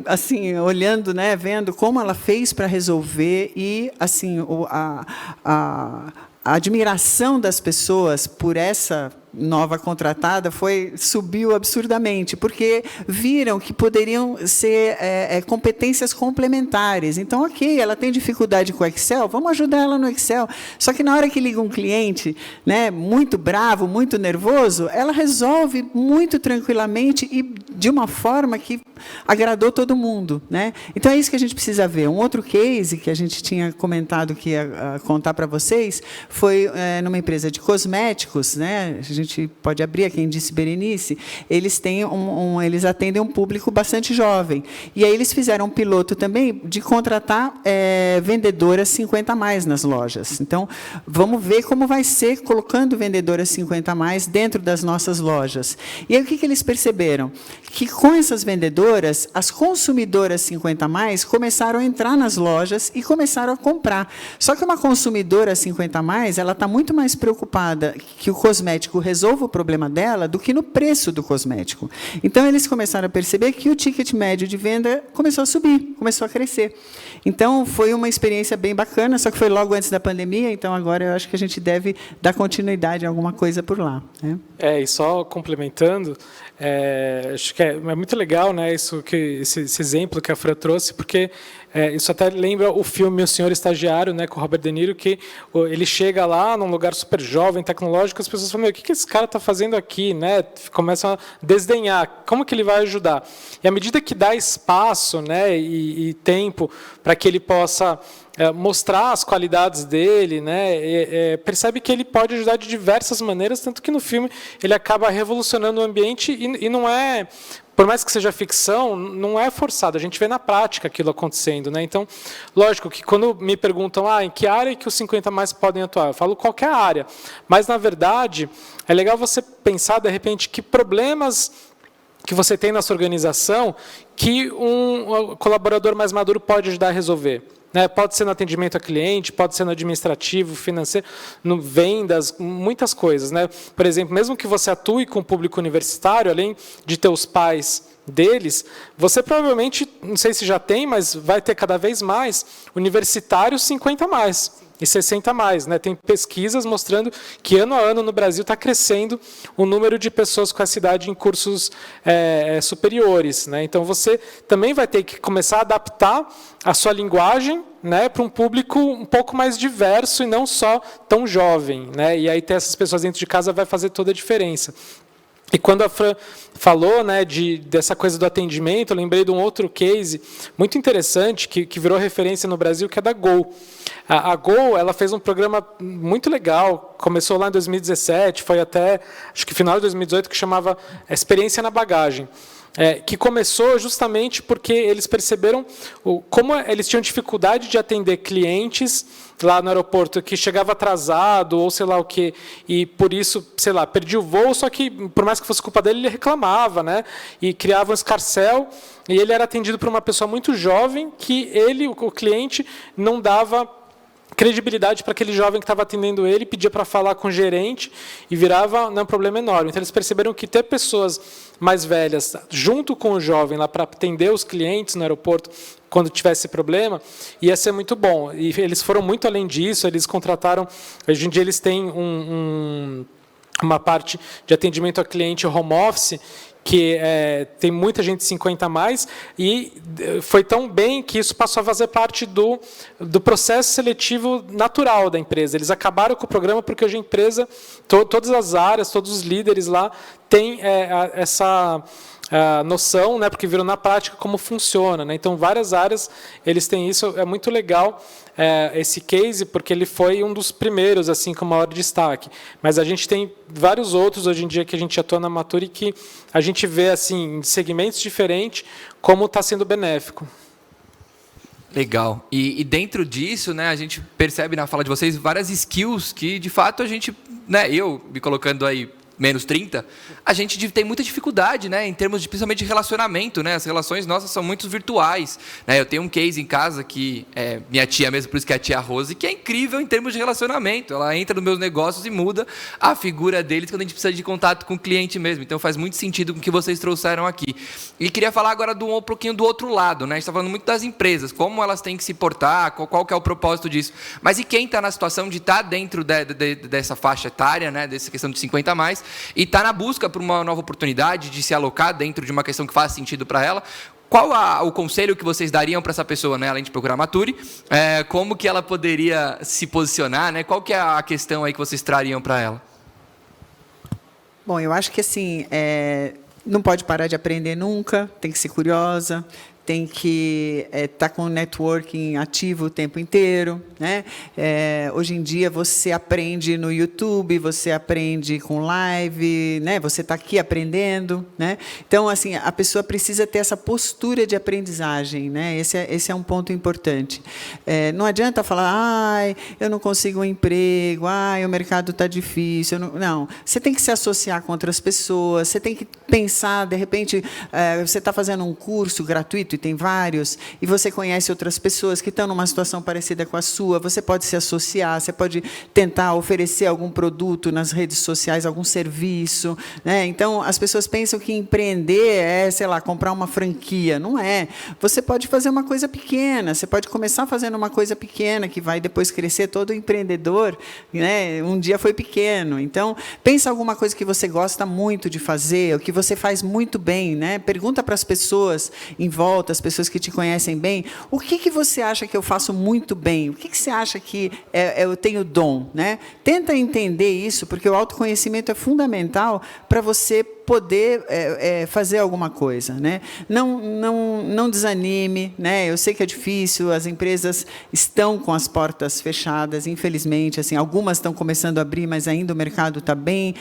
assim, olhando, né, vendo como ela fez para resolver, e assim, a admiração das pessoas por essa nova contratada subiu absurdamente, porque viram que poderiam ser competências complementares. Então, ok, ela tem dificuldade com o Excel, vamos ajudar ela no Excel. Só que na hora que liga um cliente, né, muito bravo, muito nervoso, ela resolve muito tranquilamente e de uma forma que agradou todo mundo, né? Então, é isso que a gente precisa ver. Um outro case que a gente tinha comentado que ia contar para vocês foi numa empresa de cosméticos, né? A gente pode abrir, quem disse Berenice, eles têm eles atendem um público bastante jovem. E aí eles fizeram um piloto também de contratar vendedoras 50 a mais nas lojas. Então, vamos ver como vai ser colocando vendedoras 50 a mais dentro das nossas lojas. E aí o que eles perceberam? Que com essas vendedoras, as consumidoras 50 a mais começaram a entrar nas lojas e começaram a comprar. Só que uma consumidora 50 a mais, ela está muito mais preocupada que o cosmético resolvo o problema dela do que no preço do cosmético. Então, eles começaram a perceber que o ticket médio de venda começou a subir, começou a crescer. Então, foi uma experiência bem bacana, só que foi logo antes da pandemia, então agora eu acho que a gente deve dar continuidade a alguma coisa por lá, né? E só complementando, acho que é muito legal, né, esse exemplo que a Fran trouxe, porque isso até lembra o filme O Senhor Estagiário, né, com o Robert De Niro, que ele chega lá num lugar super jovem, tecnológico, as pessoas falam, o que esse cara está fazendo aqui? Né? Começam a desdenhar, como que ele vai ajudar? E à medida que dá espaço, né, e tempo para que ele possa mostrar as qualidades dele, né, percebe que ele pode ajudar de diversas maneiras, tanto que no filme ele acaba revolucionando o ambiente e não é, por mais que seja ficção, não é forçado, a gente vê na prática aquilo acontecendo, né? Então, lógico que quando me perguntam em que área que os 50 mais podem atuar, eu falo qualquer área, mas na verdade é legal você pensar de repente que problemas que você tem na sua organização que um colaborador mais maduro pode ajudar a resolver. Pode ser no atendimento a cliente, pode ser no administrativo, financeiro, no vendas, muitas coisas, né? Por exemplo, mesmo que você atue com o público universitário, além de ter os pais deles, você provavelmente, não sei se já tem, mas vai ter cada vez mais universitários 50 mais e 60 mais, né? Tem pesquisas mostrando que ano a ano no Brasil está crescendo o número de pessoas com essa idade em cursos superiores, né? Então você também vai ter que começar a adaptar a sua linguagem, né, para um público um pouco mais diverso e não só tão jovem, né? E aí ter essas pessoas dentro de casa vai fazer toda a diferença. E quando a Fran falou, né, dessa coisa do atendimento, eu lembrei de um outro case muito interessante que virou referência no Brasil, que é da Gol. A Gol, ela fez um programa muito legal, começou lá em 2017, foi até, acho que final de 2018, que chamava Experiência na Bagagem. Que começou justamente porque eles perceberam como eles tinham dificuldade de atender clientes lá no aeroporto que chegava atrasado ou sei lá o quê, e por isso, sei lá, perdia o voo, só que por mais que fosse culpa dele, ele reclamava, né? E criava um escarcéu, e ele era atendido por uma pessoa muito jovem que o cliente, não dava credibilidade para aquele jovem que estava atendendo ele, pedia para falar com o gerente e virava um problema enorme. Então, eles perceberam que ter pessoas mais velhas junto com o jovem lá para atender os clientes no aeroporto quando tivesse problema, ia ser muito bom. E eles foram muito além disso, eles contrataram, hoje em dia eles têm uma parte de atendimento ao cliente home office, que tem muita gente de 50 a mais, e foi tão bem que isso passou a fazer parte do processo seletivo natural da empresa. Eles acabaram com o programa porque hoje a empresa, todas as áreas, todos os líderes lá têm essa noção, né, porque viram na prática como funciona, né? Então, várias áreas eles têm isso, é muito legal esse case, porque ele foi um dos primeiros, assim, com maior destaque. Mas a gente tem vários outros, hoje em dia, que a gente atua na Nature, que a gente vê, assim, em segmentos diferentes, como está sendo benéfico. Legal. E dentro disso, né, a gente percebe na fala de vocês várias skills que, de fato, a gente, né, eu me colocando aí menos 30, a gente tem muita dificuldade, né, em termos principalmente de relacionamento, né? As relações nossas são muito virtuais, né? Eu tenho um case em casa que é minha tia mesmo, por isso que é a tia Rose, que é incrível em termos de relacionamento. Ela entra nos meus negócios e muda a figura deles quando a gente precisa de contato com o cliente mesmo. Então faz muito sentido com o que vocês trouxeram aqui. E queria falar agora um pouquinho do outro lado, né? A gente está falando muito das empresas, como elas têm que se portar, qual que é o propósito disso. Mas e quem está na situação de estar dentro dessa faixa etária, né? Dessa questão de 50 a mais, e está na busca por uma nova oportunidade de se alocar dentro de uma questão que faz sentido para ela? Qual o conselho que vocês dariam para essa pessoa, né, além de procurar a Nature? Como que ela poderia se posicionar? Né? Qual que é a questão aí que vocês trariam para ela? Bom, eu acho que assim, não pode parar de aprender nunca, tem que ser curiosa, tem que estar com o networking ativo o tempo inteiro, né? Hoje em dia você aprende no YouTube, você aprende com live, né? Você está aqui aprendendo, né? Então, assim, a pessoa precisa ter essa postura de aprendizagem, né? Esse é um ponto importante. Não adianta falar, eu não consigo um emprego, o mercado está difícil. Não, você tem que se associar com outras pessoas, você tem que pensar, de repente, você está fazendo um curso gratuito e tem vários, e você conhece outras pessoas que estão numa situação parecida com a sua, você pode se associar, você pode tentar oferecer algum produto nas redes sociais, algum serviço, né? Então, as pessoas pensam que empreender é, sei lá, comprar uma franquia. Não é. Você pode fazer uma coisa pequena, você pode começar fazendo uma coisa pequena, que vai depois crescer. Todo empreendedor, né, um dia foi pequeno. Então, pensa alguma coisa que você gosta muito de fazer, o que você faz muito bem, né? Pergunta para as pessoas em volta, as pessoas que te conhecem bem, o que você acha que eu faço muito bem? O que você acha que eu tenho dom, né? Tenta entender isso, porque o autoconhecimento é fundamental para você poder fazer alguma coisa, né? Não desanime, né? Eu sei que é difícil, as empresas estão com as portas fechadas, infelizmente, assim, algumas estão começando a abrir, mas ainda o mercado está bem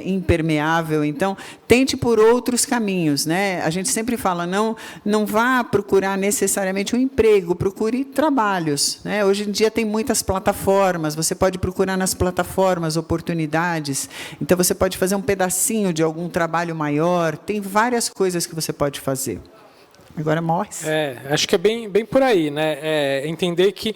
impermeável. Então, tente por outros caminhos, né? A gente sempre fala, não vá procurar necessariamente um emprego, procure trabalhos, né? Hoje em dia tem muitas plataformas, você pode procurar nas plataformas oportunidades, então você pode fazer um pedacinho de algum trabalho maior, tem várias coisas que você pode fazer. Agora, Morris. Acho que é bem por aí, né? Entender que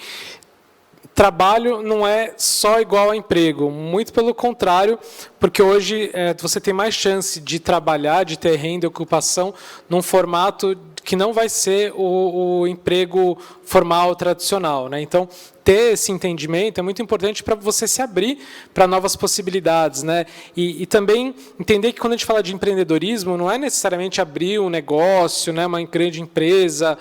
trabalho não é só igual a emprego, muito pelo contrário, porque hoje você tem mais chance de trabalhar, de ter renda e ocupação num formato que não vai ser o emprego formal, tradicional, né? Então, ter esse entendimento é muito importante para você se abrir para novas possibilidades, né? E também entender que quando a gente fala de empreendedorismo, não é necessariamente abrir um negócio, né, uma grande empresa,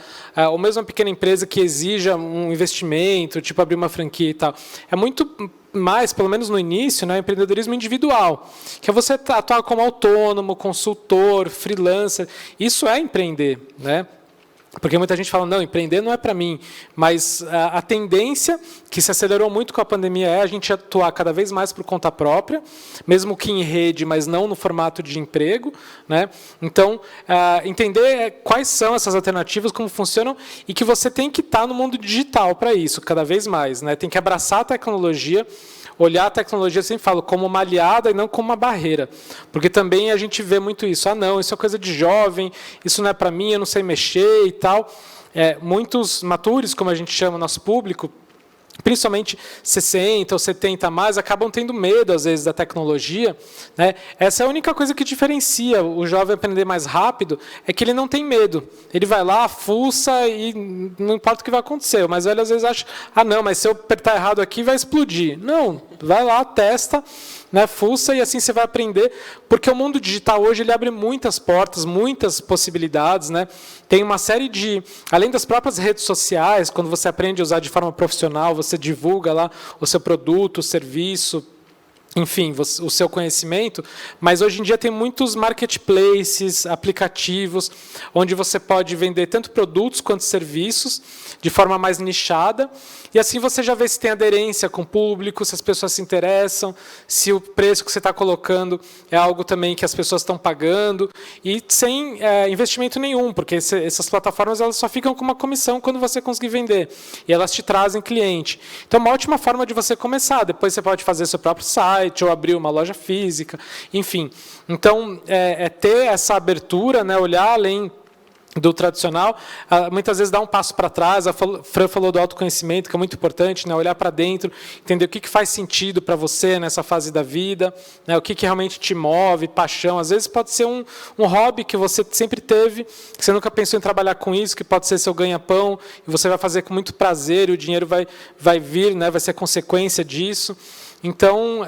ou mesmo uma pequena empresa que exija um investimento, tipo abrir uma franquia e tal. É muito mais, pelo menos no início, né, empreendedorismo individual, que é você atuar como autônomo, consultor, freelancer. Isso é empreender, né? Porque muita gente fala, não, empreender não é para mim, mas a tendência, que se acelerou muito com a pandemia, é a gente atuar cada vez mais por conta própria, mesmo que em rede, mas não no formato de emprego, né? Então, entender quais são essas alternativas, como funcionam, e que você tem que estar no mundo digital para isso, cada vez mais, né? Tem que abraçar a tecnologia, olhar a tecnologia, eu sempre falo, como uma aliada e não como uma barreira. Porque também a gente vê muito isso. Não, isso é coisa de jovem, isso não é para mim, eu não sei mexer e tal. Muitos matures, como a gente chama o nosso público, principalmente 60 ou 70 a mais, acabam tendo medo, às vezes, da tecnologia, né? Essa é a única coisa que diferencia o jovem aprender mais rápido, é que ele não tem medo. Ele vai lá, fuça e não importa o que vai acontecer. Mas ele, às vezes, acha, não, mas se eu apertar errado aqui, vai explodir. Não, vai lá, testa, né, fuça, e assim você vai aprender, porque o mundo digital hoje ele abre muitas portas, muitas possibilidades, né? Tem uma série de, além das próprias redes sociais, quando você aprende a usar de forma profissional, você divulga lá o seu produto, o serviço, enfim, o seu conhecimento, mas hoje em dia tem muitos marketplaces, aplicativos, onde você pode vender tanto produtos quanto serviços, de forma mais nichada, e assim você já vê se tem aderência com o público, se as pessoas se interessam, se o preço que você está colocando é algo também que as pessoas estão pagando, e sem investimento nenhum, porque essas plataformas elas só ficam com uma comissão quando você conseguir vender, e elas te trazem cliente. Então, é uma ótima forma de você começar, depois você pode fazer seu próprio site, ou abrir uma loja física, enfim. Então, ter essa abertura, né, olhar além do tradicional, muitas vezes dá um passo para trás. A Fran falou do autoconhecimento, que é muito importante, né? Olhar para dentro, entender o que faz sentido para você nessa fase da vida, né? O que realmente te move, paixão. Às vezes pode ser um hobby que você sempre teve, que você nunca pensou em trabalhar com isso, que pode ser seu ganha-pão, e você vai fazer com muito prazer, e o dinheiro vai vir, né? Vai ser consequência disso. Então,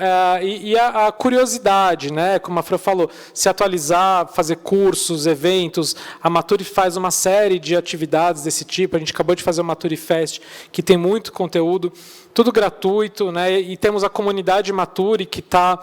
a curiosidade, né? Como a Fran falou, se atualizar, fazer cursos, eventos. A Maturi faz uma série de atividades desse tipo. A gente acabou de fazer o Maturi Fest, que tem muito conteúdo, tudo gratuito, né? E temos a comunidade Maturi, que está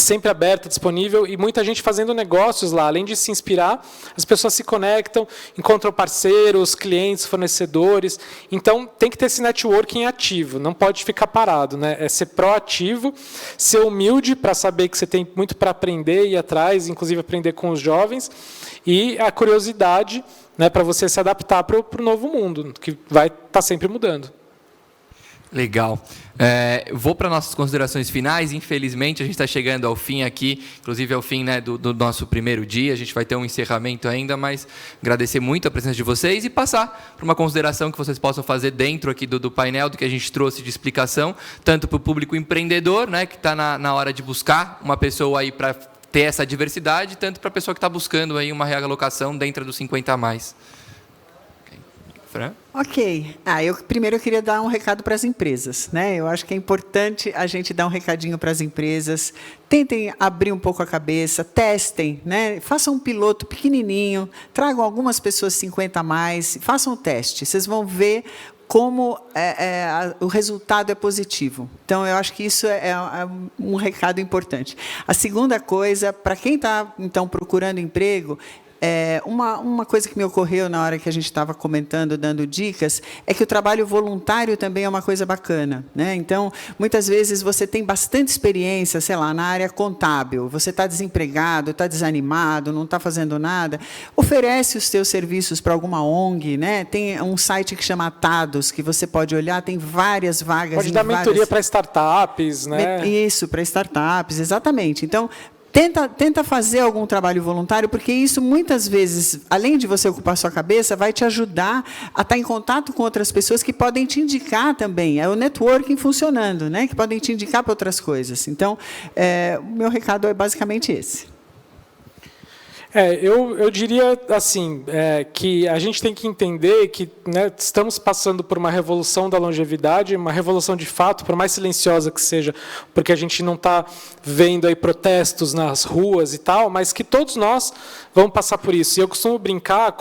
sempre aberta, disponível, e muita gente fazendo negócios lá. Além de se inspirar, as pessoas se conectam, encontram parceiros, clientes, fornecedores. Então, tem que ter esse networking ativo, não pode ficar parado, né? É ser proativo, ser humilde para saber que você tem muito para aprender e ir atrás, inclusive aprender com os jovens, e a curiosidade, né, para você se adaptar para o novo mundo, que vai estar sempre mudando. Legal. Vou para nossas considerações finais. Infelizmente, a gente está chegando ao fim aqui, inclusive ao fim, né, do nosso primeiro dia. A gente vai ter um encerramento ainda, mas agradecer muito a presença de vocês e passar para uma consideração que vocês possam fazer dentro aqui do painel, do que a gente trouxe de explicação, tanto para o público empreendedor, né, que está na hora de buscar uma pessoa aí para ter essa diversidade, tanto para a pessoa que está buscando aí uma realocação dentro dos 50 a mais. Fran? Ok. Primeiro eu queria dar um recado para as empresas, né? Eu acho que é importante a gente dar um recadinho para as empresas. Tentem abrir um pouco a cabeça, testem, né? Façam um piloto pequenininho, tragam algumas pessoas 50 a mais, façam o teste. Vocês vão ver como o resultado é positivo. Então, eu acho que isso é um recado importante. A segunda coisa, para quem está, então, procurando emprego, uma coisa que me ocorreu na hora que a gente estava comentando, dando dicas, é que o trabalho voluntário também é uma coisa bacana, né? Então, muitas vezes você tem bastante experiência, sei lá, na área contábil, você está desempregado, está desanimado, não está fazendo nada, oferece os seus serviços para alguma ONG, né? Tem um site que chama Atados, que você pode olhar, tem várias vagas. Pode dar mentoria para startups, né? Isso, para startups, exatamente. Então, Tenta fazer algum trabalho voluntário, porque isso, muitas vezes, além de você ocupar sua cabeça, vai te ajudar a estar em contato com outras pessoas que podem te indicar também. É o networking funcionando, né? Que podem te indicar para outras coisas. Então, o meu recado é basicamente esse. Eu diria assim, que a gente tem que entender que, né, estamos passando por uma revolução da longevidade, uma revolução de fato, por mais silenciosa que seja, porque a gente não está vendo aí protestos nas ruas e tal, mas que todos nós vamos passar por isso. E eu costumo brincar,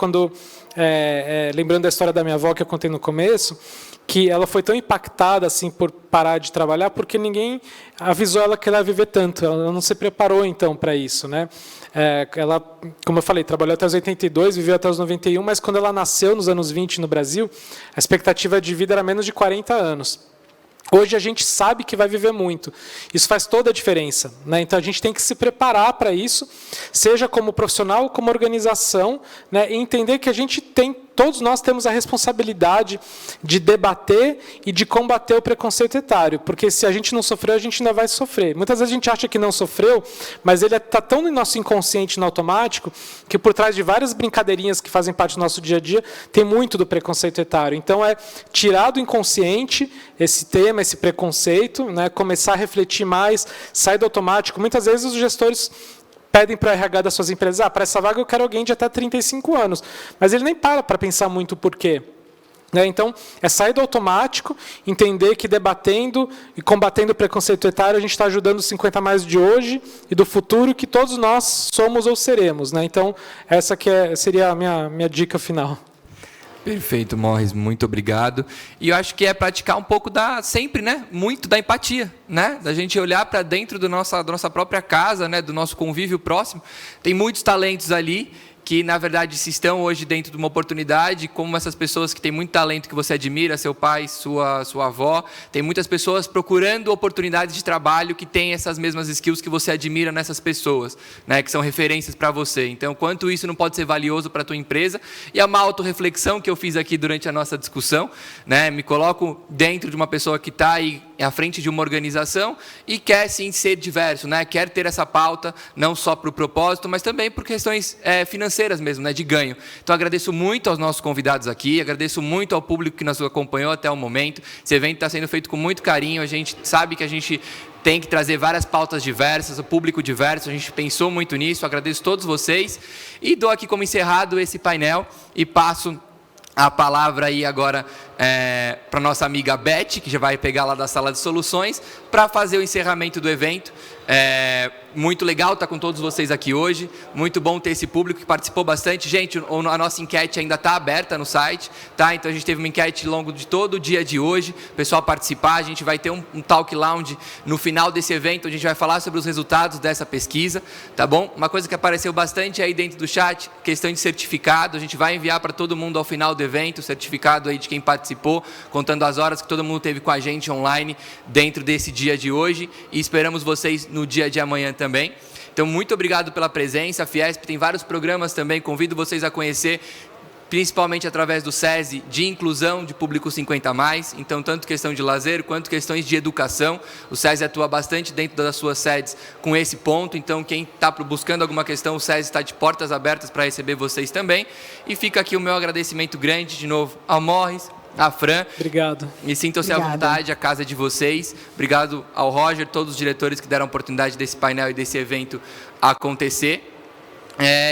lembrando da história da minha avó que eu contei no começo, que ela foi tão impactada assim por parar de trabalhar porque ninguém avisou ela que ela ia viver tanto. Ela não se preparou então para isso, né? Ela, como eu falei, trabalhou até os 82, viveu até os 91, mas quando ela nasceu nos anos 20 no Brasil, a expectativa de vida era menos de 40 anos. Hoje a gente sabe que vai viver muito. Isso faz toda a diferença, né? Então a gente tem que se preparar para isso, seja como profissional, como organização, né? E entender que todos nós temos a responsabilidade de debater e de combater o preconceito etário, porque se a gente não sofreu, a gente ainda vai sofrer. Muitas vezes a gente acha que não sofreu, mas ele está tão no nosso inconsciente, no automático, que por trás de várias brincadeirinhas que fazem parte do nosso dia a dia, tem muito do preconceito etário. Então, tirar do inconsciente esse tema, esse preconceito, né? Começar a refletir mais, sair do automático. Muitas vezes os gestores pedem para a RH das suas empresas, para essa vaga eu quero alguém de até 35 anos. Mas ele nem para pensar muito o porquê. Então, é sair do automático, entender que debatendo e combatendo o preconceito etário, a gente está ajudando os 50 a mais de hoje e do futuro que todos nós somos ou seremos. Então, essa seria a minha dica final. Perfeito, Morris, muito obrigado. E eu acho que é praticar um pouco sempre, né, muito da empatia, né, da gente olhar para dentro da nossa própria casa, né, do nosso convívio próximo. Tem muitos talentos ali que, na verdade, se estão hoje dentro de uma oportunidade, como essas pessoas que têm muito talento que você admira, seu pai, sua avó, tem muitas pessoas procurando oportunidades de trabalho que têm essas mesmas skills que você admira nessas pessoas, né, que são referências para você. Então, quanto isso não pode ser valioso para a tua empresa, e é uma autorreflexão que eu fiz aqui durante a nossa discussão, né, me coloco dentro de uma pessoa que está aí à frente de uma organização e quer, sim, ser diverso, né, quer ter essa pauta, não só para o propósito, mas também por questões financeiras mesmo, né, de ganho. Então, agradeço muito aos nossos convidados aqui, agradeço muito ao público que nos acompanhou até o momento. Esse evento está sendo feito com muito carinho, a gente sabe que a gente tem que trazer várias pautas diversas, o público diverso, a gente pensou muito nisso, agradeço a todos vocês e dou aqui como encerrado esse painel e passo a palavra aí agora para a nossa amiga Beth, que já vai pegar lá da sala de soluções, para fazer o encerramento do evento. Muito legal estar com todos vocês aqui hoje, muito bom ter esse público que participou bastante. Gente, a nossa enquete ainda está aberta no site, tá? Então a gente teve uma enquete ao longo de todo o dia de hoje, o pessoal participar, a gente vai ter um talk lounge no final desse evento, a gente vai falar sobre os resultados dessa pesquisa, tá bom? Uma coisa que apareceu bastante aí dentro do chat, questão de certificado, a gente vai enviar para todo mundo ao final do evento, o certificado aí de quem participou, contando as horas que todo mundo teve com a gente online dentro desse dia de hoje, e esperamos vocês no dia de amanhã também. Então, muito obrigado pela presença. A Fiesp tem vários programas também, convido vocês a conhecer principalmente através do SESI, de inclusão de público 50+, então tanto questão de lazer quanto questões de educação. O SESI atua bastante dentro das suas sedes com esse ponto, então quem está buscando alguma questão, o SESI está de portas abertas para receber vocês também. E fica aqui o meu agradecimento grande, de novo, ao Morris, a Fran. Obrigado. E sintam-se à vontade, a casa é de vocês. Obrigado ao Roger, todos os diretores que deram a oportunidade desse painel e desse evento acontecer.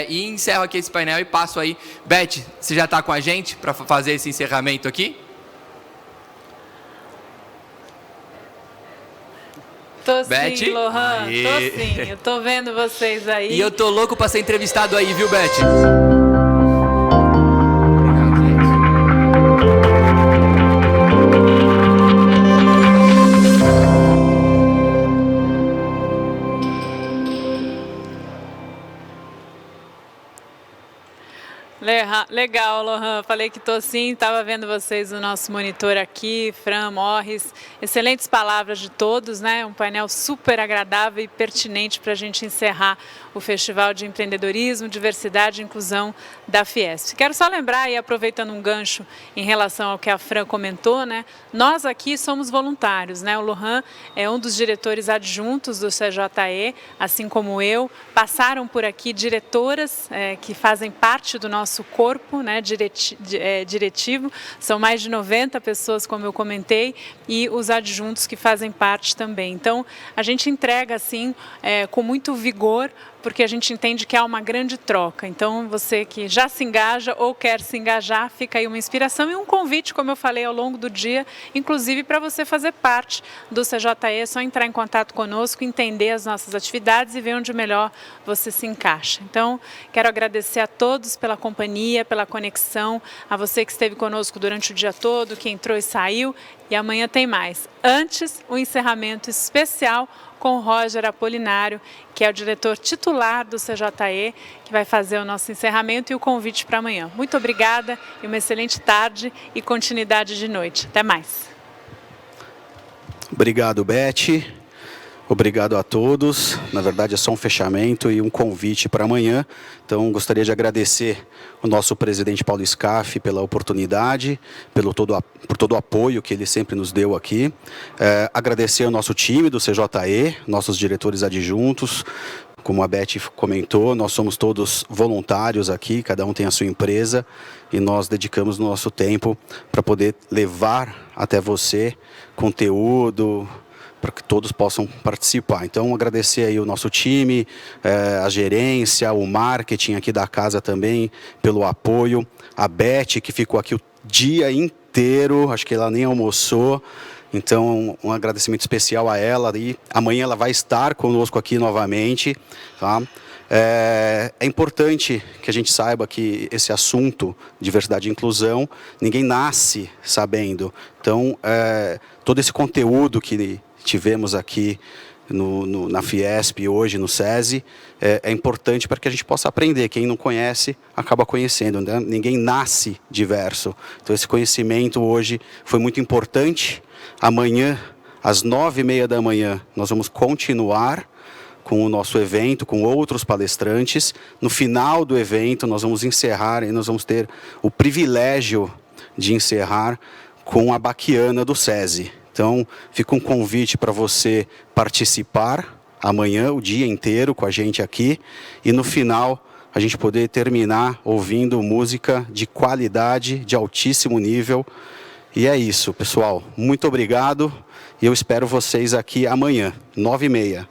E encerro aqui esse painel e passo aí. Beth, você já está com a gente para fazer esse encerramento aqui? Tô Beth? sim, Lohan, Aê. tô sim. Eu tô vendo vocês aí. E eu tô louco para ser entrevistado aí, viu, Beth? Legal, Lohan. Falei que estou sim, estava vendo vocês no nosso monitor aqui, Fran, Morris. Excelentes palavras de todos, né? Um painel super agradável e pertinente para a gente encerrar o Festival de Empreendedorismo, Diversidade e Inclusão da Fiesp. Quero só lembrar, e aproveitando um gancho em relação ao que a Fran comentou, né? Nós aqui somos voluntários, né? O Lohan é um dos diretores adjuntos do CJE, assim como eu. Passaram por aqui diretoras que fazem parte do nosso corpo, né, diretivo, são mais de 90 pessoas, como eu comentei, e os adjuntos que fazem parte também. Então, a gente entrega assim, com muito vigor, porque a gente entende que há uma grande troca. Então, você que já se engaja ou quer se engajar, fica aí uma inspiração e um convite, como eu falei ao longo do dia, inclusive para você fazer parte do CJE, é só entrar em contato conosco, entender as nossas atividades e ver onde melhor você se encaixa. Então, quero agradecer a todos pela companhia, pela conexão, a você que esteve conosco durante o dia todo, que entrou e saiu, e amanhã tem mais. Antes, o encerramento especial com o Roger Apolinário, que é o diretor titular do CJE, que vai fazer o nosso encerramento e o convite para amanhã. Muito obrigada e uma excelente tarde e continuidade de noite. Até mais. Obrigado, Beth. Obrigado a todos. Na verdade, é só um fechamento e um convite para amanhã. Então, gostaria de agradecer o nosso presidente Paulo Scaff pela oportunidade, por todo o apoio que ele sempre nos deu aqui. Agradecer ao nosso time do CJE, nossos diretores adjuntos. Como a Beth comentou, nós somos todos voluntários aqui, cada um tem a sua empresa e nós dedicamos o nosso tempo para poder levar até você conteúdo, para que todos possam participar. Então, agradecer aí o nosso time, a gerência, o marketing aqui da casa também, pelo apoio. A Beth, que ficou aqui o dia inteiro, acho que ela nem almoçou. Então, um agradecimento especial a ela. E amanhã ela vai estar conosco aqui novamente. Tá? É importante que a gente saiba que esse assunto, diversidade e inclusão, ninguém nasce sabendo. Então, todo esse conteúdo que tivemos aqui na Fiesp hoje, no SESI, é importante para que a gente possa aprender. Quem não conhece, acaba conhecendo, né? Ninguém nasce diverso. Então, esse conhecimento hoje foi muito importante. Amanhã, às 9h30 da manhã, nós vamos continuar com o nosso evento, com outros palestrantes. No final do evento, nós vamos encerrar e nós vamos ter o privilégio de encerrar com a Baquiana do SESI. Então, fica um convite para você participar amanhã, o dia inteiro com a gente aqui. E no final, a gente poder terminar ouvindo música de qualidade, de altíssimo nível. E é isso, pessoal. Muito obrigado. E eu espero vocês aqui amanhã, 9h30.